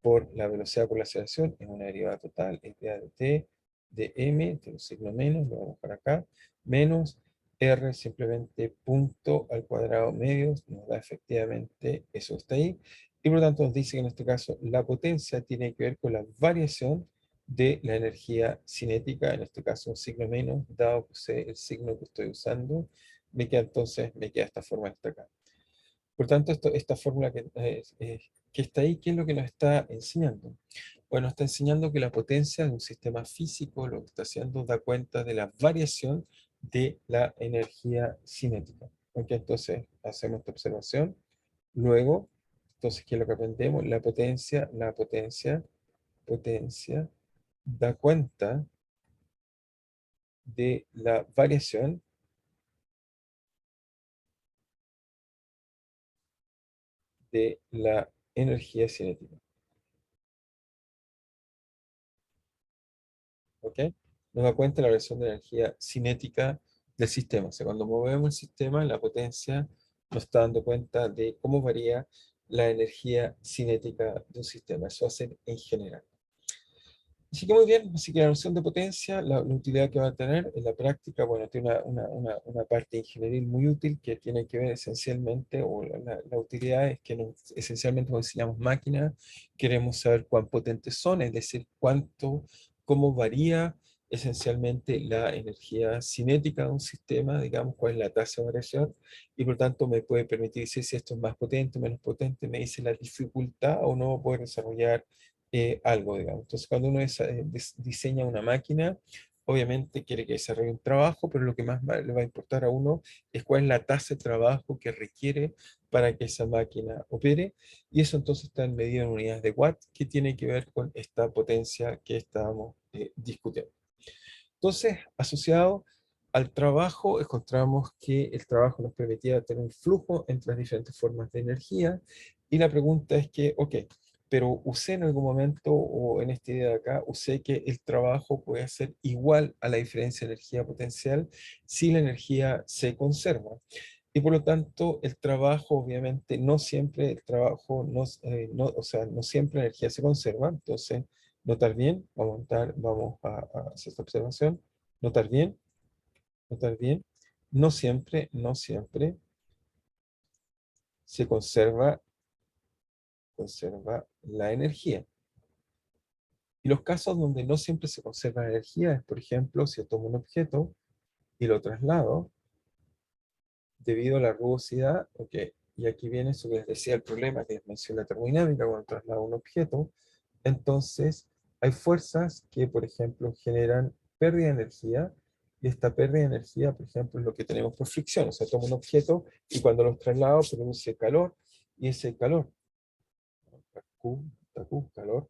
por la velocidad por la aceleración, es una derivada total, es de A de T, de M, tengo signo menos, lo vamos para acá, menos R simplemente punto al cuadrado medios, nos da efectivamente eso que está ahí, y por lo tanto nos dice que en este caso la potencia tiene que ver con la variación de la energía cinética, en este caso un signo menos, dado que sé el signo que estoy usando, me queda esta forma destacada. Por tanto, esta fórmula que está ahí, ¿qué es lo que nos está enseñando? Bueno, está enseñando que la potencia de un sistema físico lo que está haciendo da cuenta de la variación de la energía cinética. ¿Ok? Entonces, hacemos esta observación. Luego, entonces, ¿qué es lo que aprendemos? Potencia da cuenta de la variación de la energía cinética. ¿Ok? Nos da cuenta de la variación de energía cinética del sistema. O sea, cuando movemos el sistema, la potencia nos está dando cuenta de cómo varía la energía cinética de un sistema. Eso hace en general. Así que muy bien, así que la noción de potencia, la utilidad que va a tener en la práctica, bueno, tiene una parte ingenieril muy útil que tiene que ver esencialmente, o la utilidad es que esencialmente cuando enseñamos máquinas, queremos saber cuán potentes son, es decir, cómo varía esencialmente la energía cinética de un sistema, digamos, cuál es la tasa de variación, y por tanto me puede permitir decir si esto es más potente o menos potente, me dice la dificultad o no poder desarrollar algo, digamos. Entonces, cuando uno diseña una máquina, obviamente quiere que desarrolle un trabajo, pero lo que más le va a importar a uno es cuál es la tasa de trabajo que requiere para que esa máquina opere, y eso entonces está medido en unidades de watt, que tiene que ver con esta potencia que estábamos discutiendo. Entonces, asociado al trabajo, encontramos que el trabajo nos permitía tener un flujo entre las diferentes formas de energía. Y la pregunta es que, ok, pero usé en algún momento, o en esta idea de acá, usé que el trabajo puede ser igual a la diferencia de energía potencial si la energía se conserva. Y por lo tanto, el trabajo, obviamente, no siempre el trabajo, o sea, no siempre la energía se conserva. Entonces, notar bien, vamos a hacer esta observación. Notar bien, notar bien. No siempre se conserva la energía. Y los casos donde no siempre se conserva la energía es, por ejemplo, si yo tomo un objeto y lo traslado debido a la rugosidad, ok, y aquí viene eso que les decía el problema que mencioné la termodinámica cuando traslado un objeto, entonces hay fuerzas que, por ejemplo, generan pérdida de energía, y esta pérdida de energía, por ejemplo, es lo que tenemos por fricción, o sea, tomo un objeto y cuando los traslado produce calor, y ese calor, Q, Q, calor,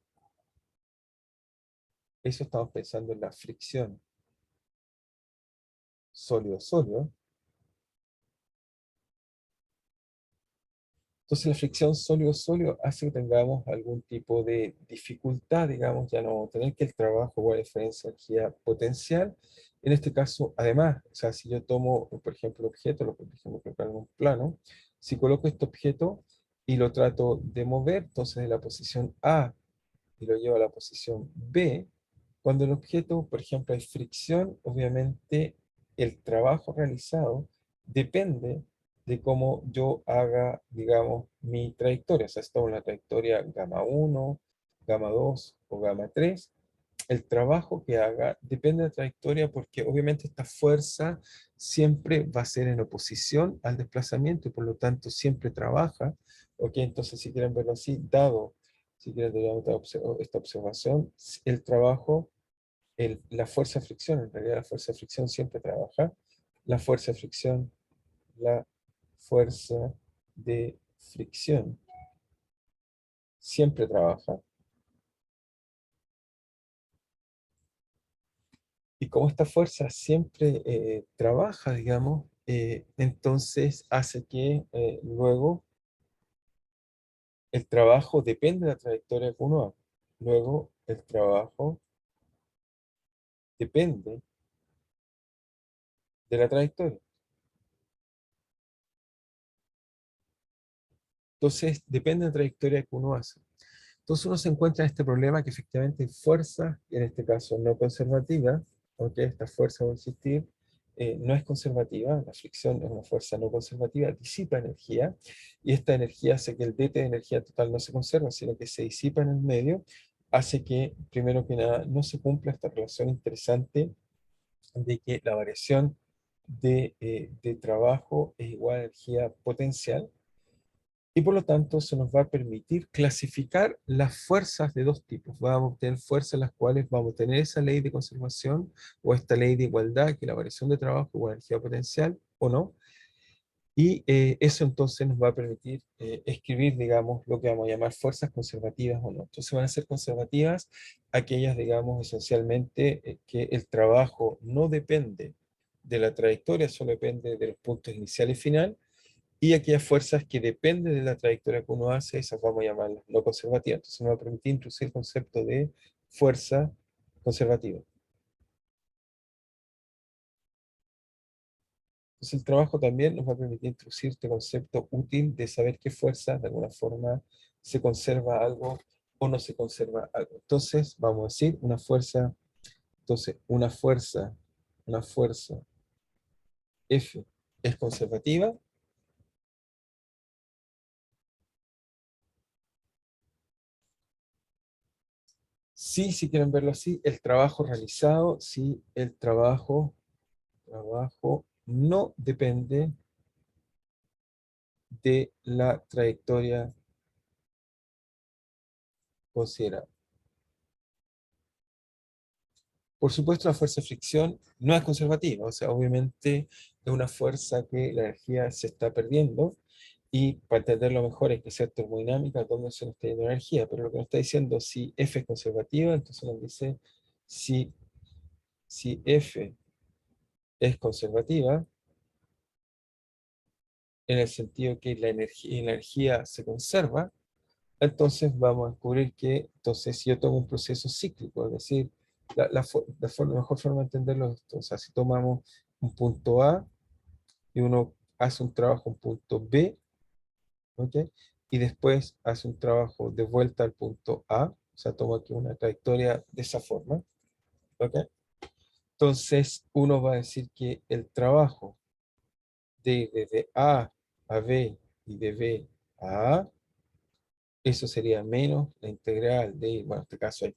eso estamos pensando en la fricción sólido-sólido, Entonces la fricción sólido-sólido hace que tengamos algún tipo de dificultad, digamos, ya no vamos a tener que el trabajo o la diferencia de energía potencial. En este caso, además, o sea, si yo tomo, por ejemplo, objeto, lo que dijimos colocar en un plano, si coloco este objeto y lo trato de mover, entonces de la posición A y lo llevo a la posición B, cuando el objeto, por ejemplo, hay fricción, obviamente el trabajo realizado depende de cómo yo haga, digamos, mi trayectoria. O sea, si tomo una trayectoria gamma 1, gamma 2 o gamma 3, el trabajo que haga depende de la trayectoria porque obviamente esta fuerza siempre va a ser en oposición al desplazamiento y por lo tanto siempre trabaja. Ok, entonces si quieren verlo así, dado, si quieren digamos, esta observación, el trabajo, la fuerza de fricción, en realidad la fuerza de fricción siempre trabaja, la fuerza de fricción, la fuerza de fricción siempre trabaja. Y como esta fuerza siempre trabaja, digamos, entonces hace que luego el trabajo depende de la trayectoria que uno haga. Luego el trabajo depende de la trayectoria. Entonces depende de la trayectoria que uno hace. Entonces uno se encuentra en este problema que efectivamente hay fuerza, en este caso no conservativa, aunque esta fuerza va a existir, no es conservativa, la fricción es una fuerza no conservativa, disipa energía, y esta energía hace que el DT de energía total no se conserva, sino que se disipa en el medio, hace que, primero que nada, no se cumpla esta relación interesante de que la variación de trabajo es igual a energía potencial, y por lo tanto, se nos va a permitir clasificar las fuerzas de dos tipos. Vamos a obtener fuerzas en las cuales vamos a tener esa ley de conservación o esta ley de igualdad, que es la variación de trabajo o energía potencial, o no. Y eso entonces nos va a permitir escribir, digamos, lo que vamos a llamar fuerzas conservativas o no. Entonces van a ser conservativas aquellas, digamos, esencialmente que el trabajo no depende de la trayectoria, solo depende de los puntos inicial y final, y aquellas fuerzas que dependen de la trayectoria que uno hace, esas vamos a llamarlas no conservativas. Entonces nos va a permitir introducir el concepto de fuerza conservativa. Entonces el trabajo también nos va a permitir introducir este concepto útil de saber qué fuerza, de alguna forma, se conserva algo o no se conserva algo. Entonces vamos a decir una fuerza F es conservativa. Sí, si quieren verlo así, el trabajo realizado, si el trabajo no depende de la trayectoria considerada. Por supuesto, la fuerza de fricción no es conservativa, o sea, obviamente es una fuerza que la energía se está perdiendo, y para entenderlo mejor hay que ser termodinámica, donde se nos está yendo la energía, pero lo que nos está diciendo, si F es conservativa, entonces nos dice si, si F es conservativa, en el sentido que la energía se conserva, entonces vamos a descubrir que, entonces, si yo tomo un proceso cíclico, es decir, la mejor forma de entenderlo es esto, o sea, si tomamos un punto A y uno hace un trabajo en punto B, ¿ok? Y después hace un trabajo de vuelta al punto A, o sea, tomo aquí una trayectoria de esa forma, ¿ok? Entonces, uno va a decir que el trabajo desde A a B y de B a A, eso sería menos la integral de, bueno, en este caso hay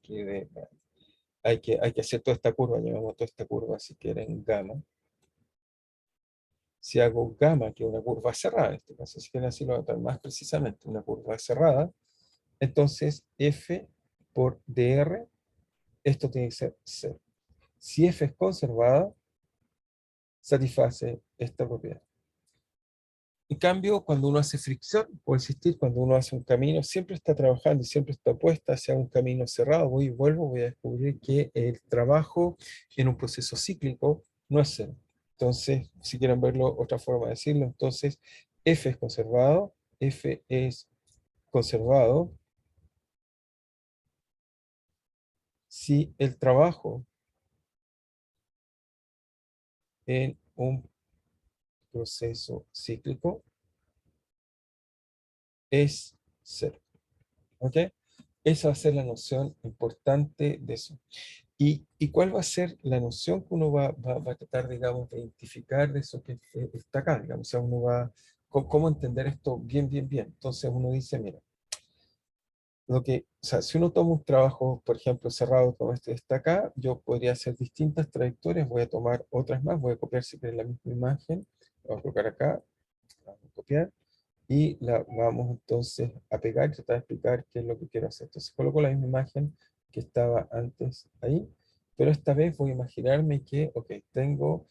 que hacer toda esta curva, llamamos toda esta curva si quieren gamma. Si hago gamma, que es una curva cerrada, en este caso, si quieren así lo voy a más precisamente, una curva cerrada, entonces f por dr, esto tiene que ser 0. Si f es conservada, satisface esta propiedad. En cambio, cuando uno hace fricción, por existir, cuando uno hace un camino, siempre está trabajando y siempre está opuesta hacia un camino cerrado. Voy y vuelvo, voy a descubrir que el trabajo en un proceso cíclico no es cero. Entonces, si quieren verlo, otra forma de decirlo, entonces F es conservado f es conservado si el trabajo en un proceso cíclico es cero. ¿Ok? Esa va a ser la noción importante de eso. ¿Y cuál va a ser la noción que uno va a tratar, digamos, de identificar de eso que está acá? Digamos, o sea, uno va, ¿cómo entender esto bien, bien, bien? Entonces uno dice, mira, o sea, si uno toma un trabajo, por ejemplo, cerrado como este está acá, yo podría hacer distintas trayectorias, voy a tomar otras más, voy a copiar si quieres la misma imagen, voy a colocar acá, vamos a copiar, y la vamos entonces a pegar y tratar de explicar qué es lo que quiero hacer. Entonces coloco la misma imagen que estaba antes ahí, pero esta vez voy a imaginarme que, ok, tengo,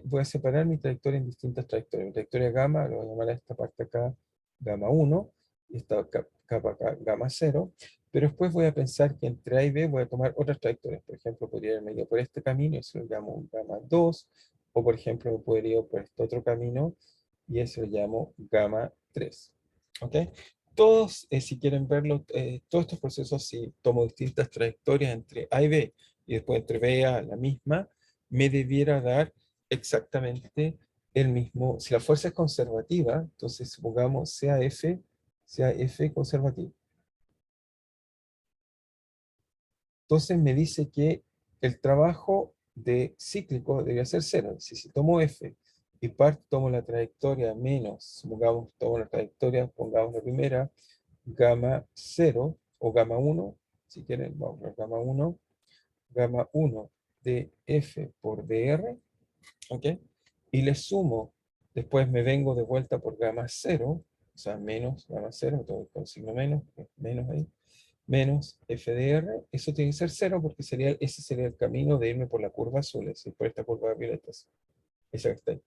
voy a separar mi trayectoria en distintas trayectorias. Mi trayectoria gamma, lo voy a llamar a esta parte acá gamma 1, y esta capa acá gamma 0, pero después voy a pensar que entre A y B voy a tomar otras trayectorias. Por ejemplo, podría irme yo por este camino, y eso lo llamo gamma 2, o por ejemplo, me podría ir por este otro camino, y eso lo llamo gamma 3. ¿Ok? Todos, si quieren verlo, todos estos procesos, si tomo distintas trayectorias entre A y B, y después entre B y A la misma, me debiera dar exactamente el mismo. Si la fuerza es conservativa, entonces supongamos sea F conservativo. Entonces me dice que el trabajo de cíclico debería ser cero. Si tomo F y tomo la trayectoria menos, supongamos, tomo la trayectoria, pongamos la primera, gamma 0 o gamma 1, si quieren, vamos a gamma 1 de F por dr, ¿ok? Y le sumo, después me vengo de vuelta por gamma 0, o sea, menos gamma 0, todo con signo menos ahí, menos FDR, eso tiene que ser cero porque ese sería el camino de irme por la curva azul, es decir, por esta curva violeta, esa que está ahí.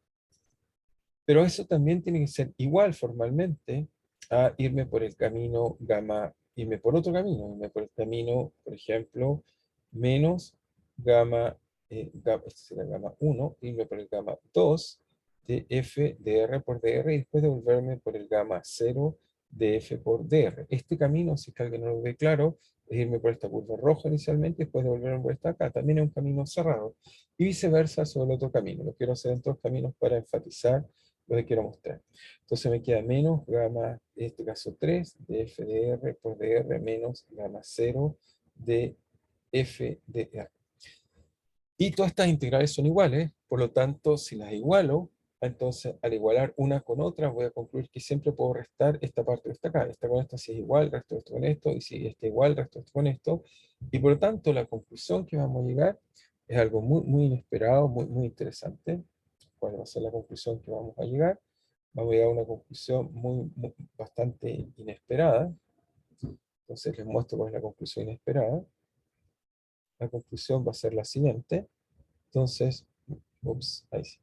Pero eso también tiene que ser igual formalmente a irme por el camino gamma, irme por otro camino, irme por el camino, por ejemplo, menos gamma, este será gamma 1, irme por el gamma 2 de f de r por dr y después devolverme por el gamma 0 de f por dr. Este camino, si es que alguien no lo ve claro, es irme por esta curva roja inicialmente y después devolverme por esta acá. También es un camino cerrado. Y viceversa sobre el otro camino. Lo quiero hacer en dos caminos para enfatizar lo que quiero mostrar. Entonces me queda menos gamma, en este caso 3, de f de r por dr menos gamma 0 de f de r. Y todas estas integrales son iguales, por lo tanto, si las igualo, entonces al igualar una con otra, voy a concluir que siempre puedo restar esta parte de esta acá. Esta con esta si es igual, resto de esto con esto, y si está igual, resto de esto con esto. Y por lo tanto, la conclusión que vamos a llegar es algo muy, muy inesperado, muy, muy interesante. ¿Cuál va a ser la conclusión que vamos a llegar? Vamos a llegar a una conclusión bastante inesperada. Entonces les muestro cuál es la conclusión inesperada. La conclusión va a ser la siguiente. Entonces, ups, ahí sí.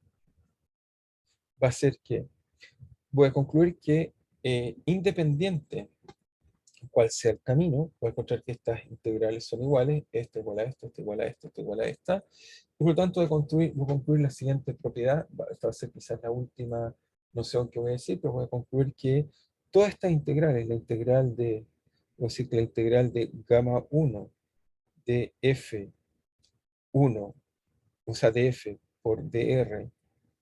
Va a ser que voy a concluir que independiente cuál sea el camino, voy a encontrar que estas integrales son iguales, esta igual a esta, esta igual a esta, esta igual a esta, y por lo tanto voy a concluir la siguiente propiedad, esta va a ser quizás la última noción que voy a decir, pero voy a concluir que todas estas integrales, la integral de, voy a decir que la integral de gamma 1 de f1, o sea, de f por dr,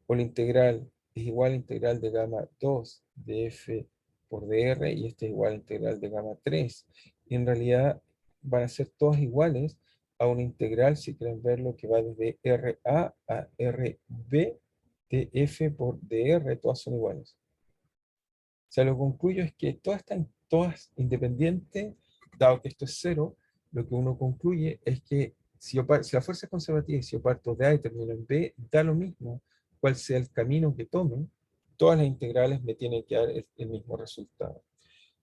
o la integral es igual a integral de gamma 2 de f por dr, y esta es igual a integral de gamma 3. Y en realidad van a ser todas iguales a una integral, si quieren verlo, que va desde RA a RB de f por dr, todas son iguales. O sea, lo que concluyo es que todas están todas independientes, dado que esto es cero, lo que uno concluye es que si la fuerza es conservativa y si yo parto de A y termino en B, da lo mismo cuál sea el camino que tome, todas las integrales me tienen que dar el mismo resultado.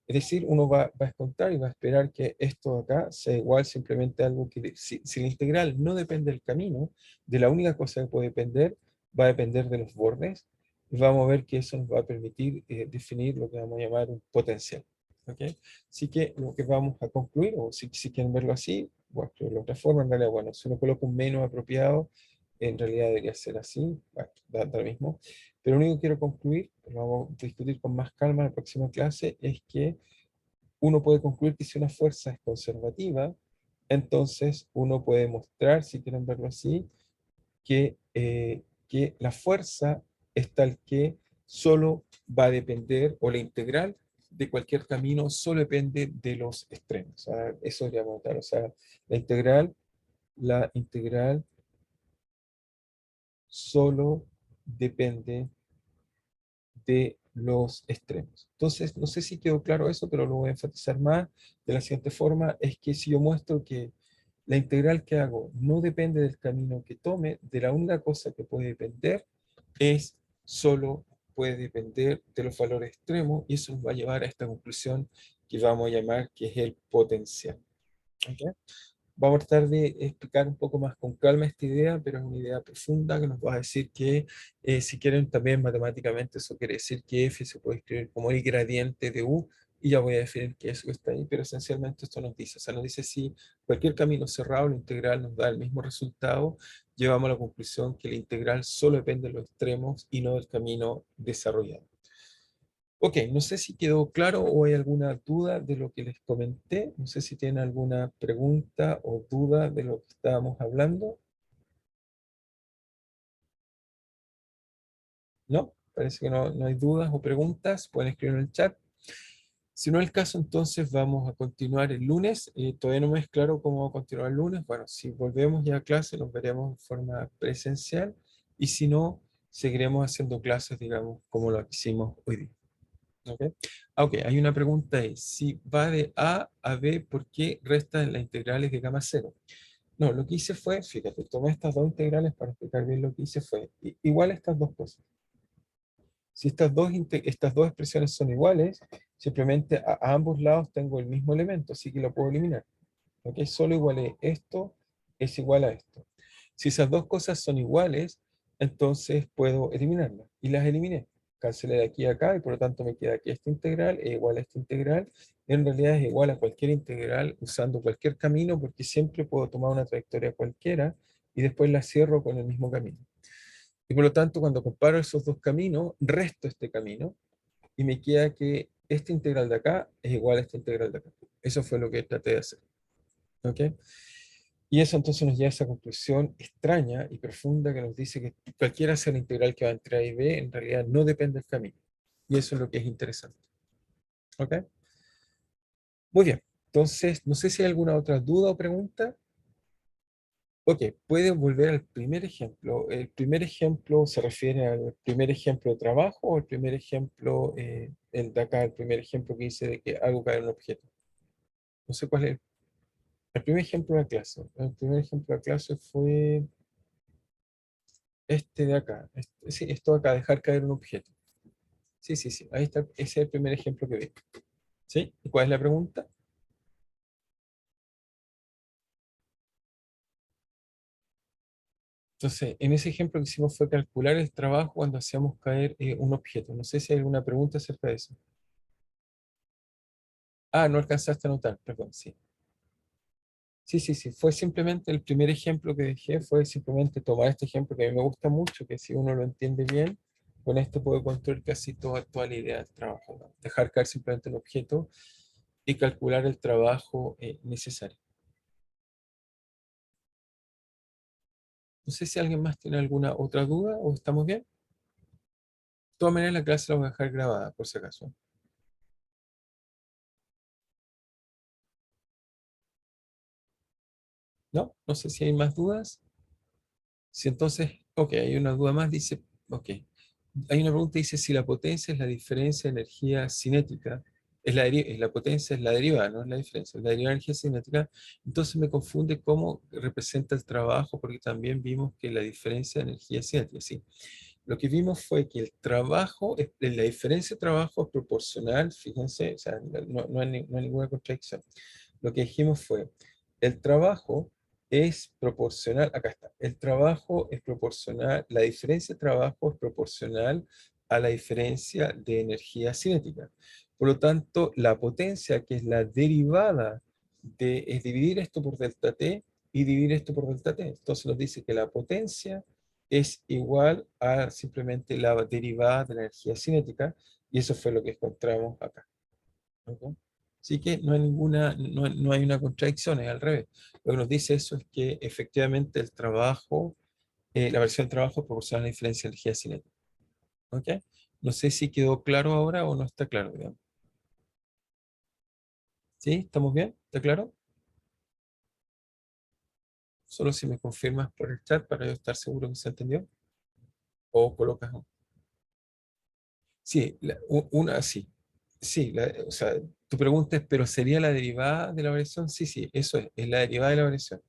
Es decir, uno va a descontar y va a esperar que esto de acá sea igual simplemente a algo que, si la integral no depende del camino, de la única cosa que puede depender, va a depender de los bordes, y vamos a ver que eso nos va a permitir definir lo que vamos a llamar un potencial. ¿Ok? Así que lo que vamos a concluir, o si quieren verlo así, voy a escribirlo de otra forma, en realidad, bueno, si uno coloca un menos apropiado, en realidad debería ser así, bueno, da lo mismo. Pero lo único que quiero concluir, lo vamos a discutir con más calma en la próxima clase, es que uno puede concluir que si una fuerza es conservativa, entonces uno puede mostrar, si quieren verlo así, que la fuerza es tal que solo va a depender, o la integral de cualquier camino solo depende de los extremos. O sea, eso debería notar. O sea, la integral solo depende de los extremos. Entonces, no sé si quedó claro eso, pero lo voy a enfatizar más de la siguiente forma, es que si yo muestro que la integral que hago no depende del camino que tome, de la única cosa que puede depender es solo puede depender de los valores extremos, y eso nos va a llevar a esta conclusión que vamos a llamar que es el potencial. ¿Ok? Vamos a tratar de explicar un poco más con calma esta idea, pero es una idea profunda que nos va a decir que, si quieren también matemáticamente, eso quiere decir que f se puede escribir como el gradiente de u, y ya voy a definir qué es eso que está ahí, pero esencialmente esto nos dice, o sea, nos dice si cualquier camino cerrado, la integral nos da el mismo resultado, llevamos a la conclusión que la integral solo depende de los extremos y no del camino desarrollado. Ok, no sé si quedó claro o hay alguna duda de lo que les comenté. No sé si tienen alguna pregunta o duda de lo que estábamos hablando. ¿No? Parece que no hay dudas o preguntas. Pueden escribir en el chat. Si no es el caso, entonces vamos a continuar el lunes. Todavía no me es claro cómo va a continuar el lunes. Bueno, si volvemos ya a clase, nos veremos en forma presencial. Y si no, seguiremos haciendo clases, digamos, como lo hicimos hoy día. ¿Ok? Ok, hay una pregunta ahí. Si va de A B, ¿por qué restan las integrales de gamma cero? No, lo que hice fue, fíjate, tomé estas dos integrales para explicar bien lo que hice fue, igual estas dos cosas. Si estas dos expresiones son iguales, simplemente a ambos lados tengo el mismo elemento, así que lo puedo eliminar. ¿Ok? Solo igualé esto es igual a esto. Si esas dos cosas son iguales, entonces puedo eliminarlas. Y las eliminé. Cancelé de aquí a acá y por lo tanto me queda que esta integral es igual a esta integral. En realidad es igual a cualquier integral usando cualquier camino, porque siempre puedo tomar una trayectoria cualquiera y después la cierro con el mismo camino. Y por lo tanto, cuando comparo esos dos caminos, resto este camino y me queda que esta integral de acá es igual a esta integral de acá. Eso fue lo que traté de hacer. ¿Ok? Y eso entonces nos lleva a esa conclusión extraña y profunda que nos dice que cualquiera sea la integral que va entre A y B, en realidad no depende del camino. Y eso es lo que es interesante. ¿Ok? Muy bien. Entonces, no sé si hay alguna otra duda o pregunta. Ok, pueden volver al primer ejemplo. ¿El primer ejemplo se refiere al primer ejemplo de trabajo o el primer ejemplo, el de acá, el primer ejemplo que dice de que algo cae en un objeto? No sé cuál es el primer ejemplo de la clase. El primer ejemplo de la clase fue este de acá. Sí, esto de acá, dejar caer un objeto. Sí, sí, sí. Ahí está. Ese es el primer ejemplo que vi. ¿Sí? ¿Y cuál es la pregunta? Entonces, en ese ejemplo que hicimos fue calcular el trabajo cuando hacíamos caer, un objeto. No sé si hay alguna pregunta acerca de eso. Ah, no alcanzaste a anotar, perdón, sí. Sí, sí, sí. Fue simplemente el primer ejemplo que dejé, fue simplemente tomar este ejemplo que a mí me gusta mucho, que si uno lo entiende bien, con esto puedo construir casi toda la idea del trabajo, ¿no? Dejar caer simplemente el objeto y calcular el trabajo, necesario. No sé si alguien más tiene alguna otra duda o estamos bien. De todas maneras, la clase la voy a dejar grabada, por si acaso. ¿No? No sé si hay más dudas. Si entonces, ok, hay una duda más, dice, ok, hay una pregunta, dice si la potencia es la diferencia de energía cinética, la potencia es la derivada, no es la diferencia, es la derivada de energía cinética, entonces me confunde cómo representa el trabajo, porque también vimos que la diferencia de energía cinética, sí. Lo que vimos fue que el trabajo, la diferencia de trabajo es proporcional, fíjense, o sea, no hay ninguna contradicción. Lo que dijimos fue, el trabajo es proporcional, acá está, el trabajo es proporcional, la diferencia de trabajo es proporcional a la diferencia de energía cinética. Por lo tanto, la potencia, que es la derivada es dividir esto por delta T, y dividir esto por delta t. Entonces nos dice que la potencia es igual a simplemente la derivada de la energía cinética, y eso fue lo que encontramos acá. ¿Ok? Así que no hay no hay una contradicción, es al revés. Lo que nos dice eso es que efectivamente el trabajo, la variación del trabajo proporciona la diferencia de energía cinética. ¿Ok? No sé si quedó claro ahora o no está claro, digamos. ¿Sí? ¿Estamos bien? ¿Está claro? Solo si me confirmas por el chat para yo estar seguro que se entendió. O colocas sí, una sí. Sí, o sea, tu pregunta es, ¿pero sería la derivada de la variación? Sí, sí, eso es la derivada de la variación.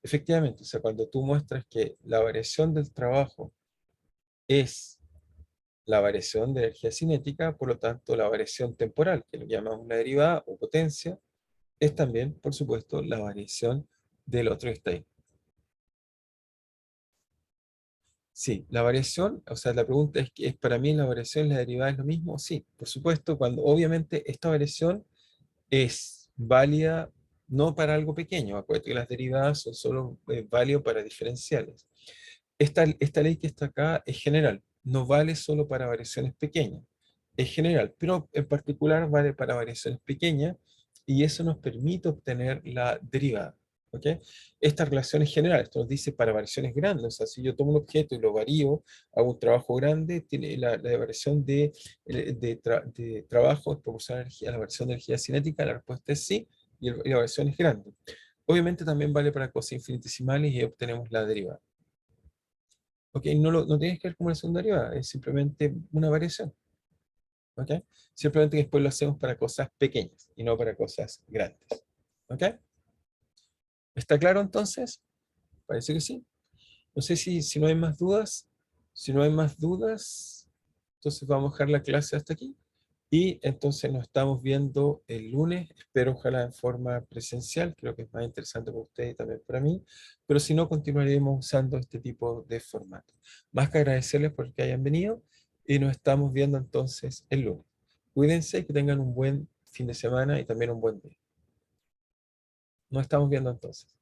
Efectivamente, o sea, cuando tú muestras que la variación del trabajo es la variación de energía cinética, por lo tanto, la variación temporal, que lo llamamos la derivada o potencia, es también, por supuesto, la variación del otro state. Sí, la variación, o sea, la pregunta es, ¿es para mí la variación y la derivada es lo mismo? Sí, por supuesto, cuando obviamente esta variación es válida no para algo pequeño, acuérdate que las derivadas son solo válidas para diferenciales. Esta ley que está acá es general, no vale solo para variaciones pequeñas, es general, pero en particular vale para variaciones pequeñas y eso nos permite obtener la derivada. ¿Ok? Esta relación es general, esto nos dice para variaciones grandes, o sea, si yo tomo un objeto y lo varío, hago un trabajo grande, tiene la variación de trabajo es proporcional a la variación de energía cinética, la respuesta es sí, y la variación es grande. Obviamente también vale para cosas infinitesimales y obtenemos la derivada. ¿Ok? No tienes que ver como una segunda derivada, es simplemente una variación. ¿Ok? Simplemente que después lo hacemos para cosas pequeñas y no para cosas grandes. ¿Ok? ¿Está claro entonces? Parece que sí. No sé si no hay más dudas. Si no hay más dudas, entonces vamos a dejar la clase hasta aquí. Y entonces nos estamos viendo el lunes. Espero ojalá en forma presencial. Creo que es más interesante para ustedes y también para mí. Pero si no, continuaremos usando este tipo de formato. Más que agradecerles por que hayan venido. Y nos estamos viendo entonces el lunes. Cuídense y que tengan un buen fin de semana y también un buen día. Nos estamos viendo entonces.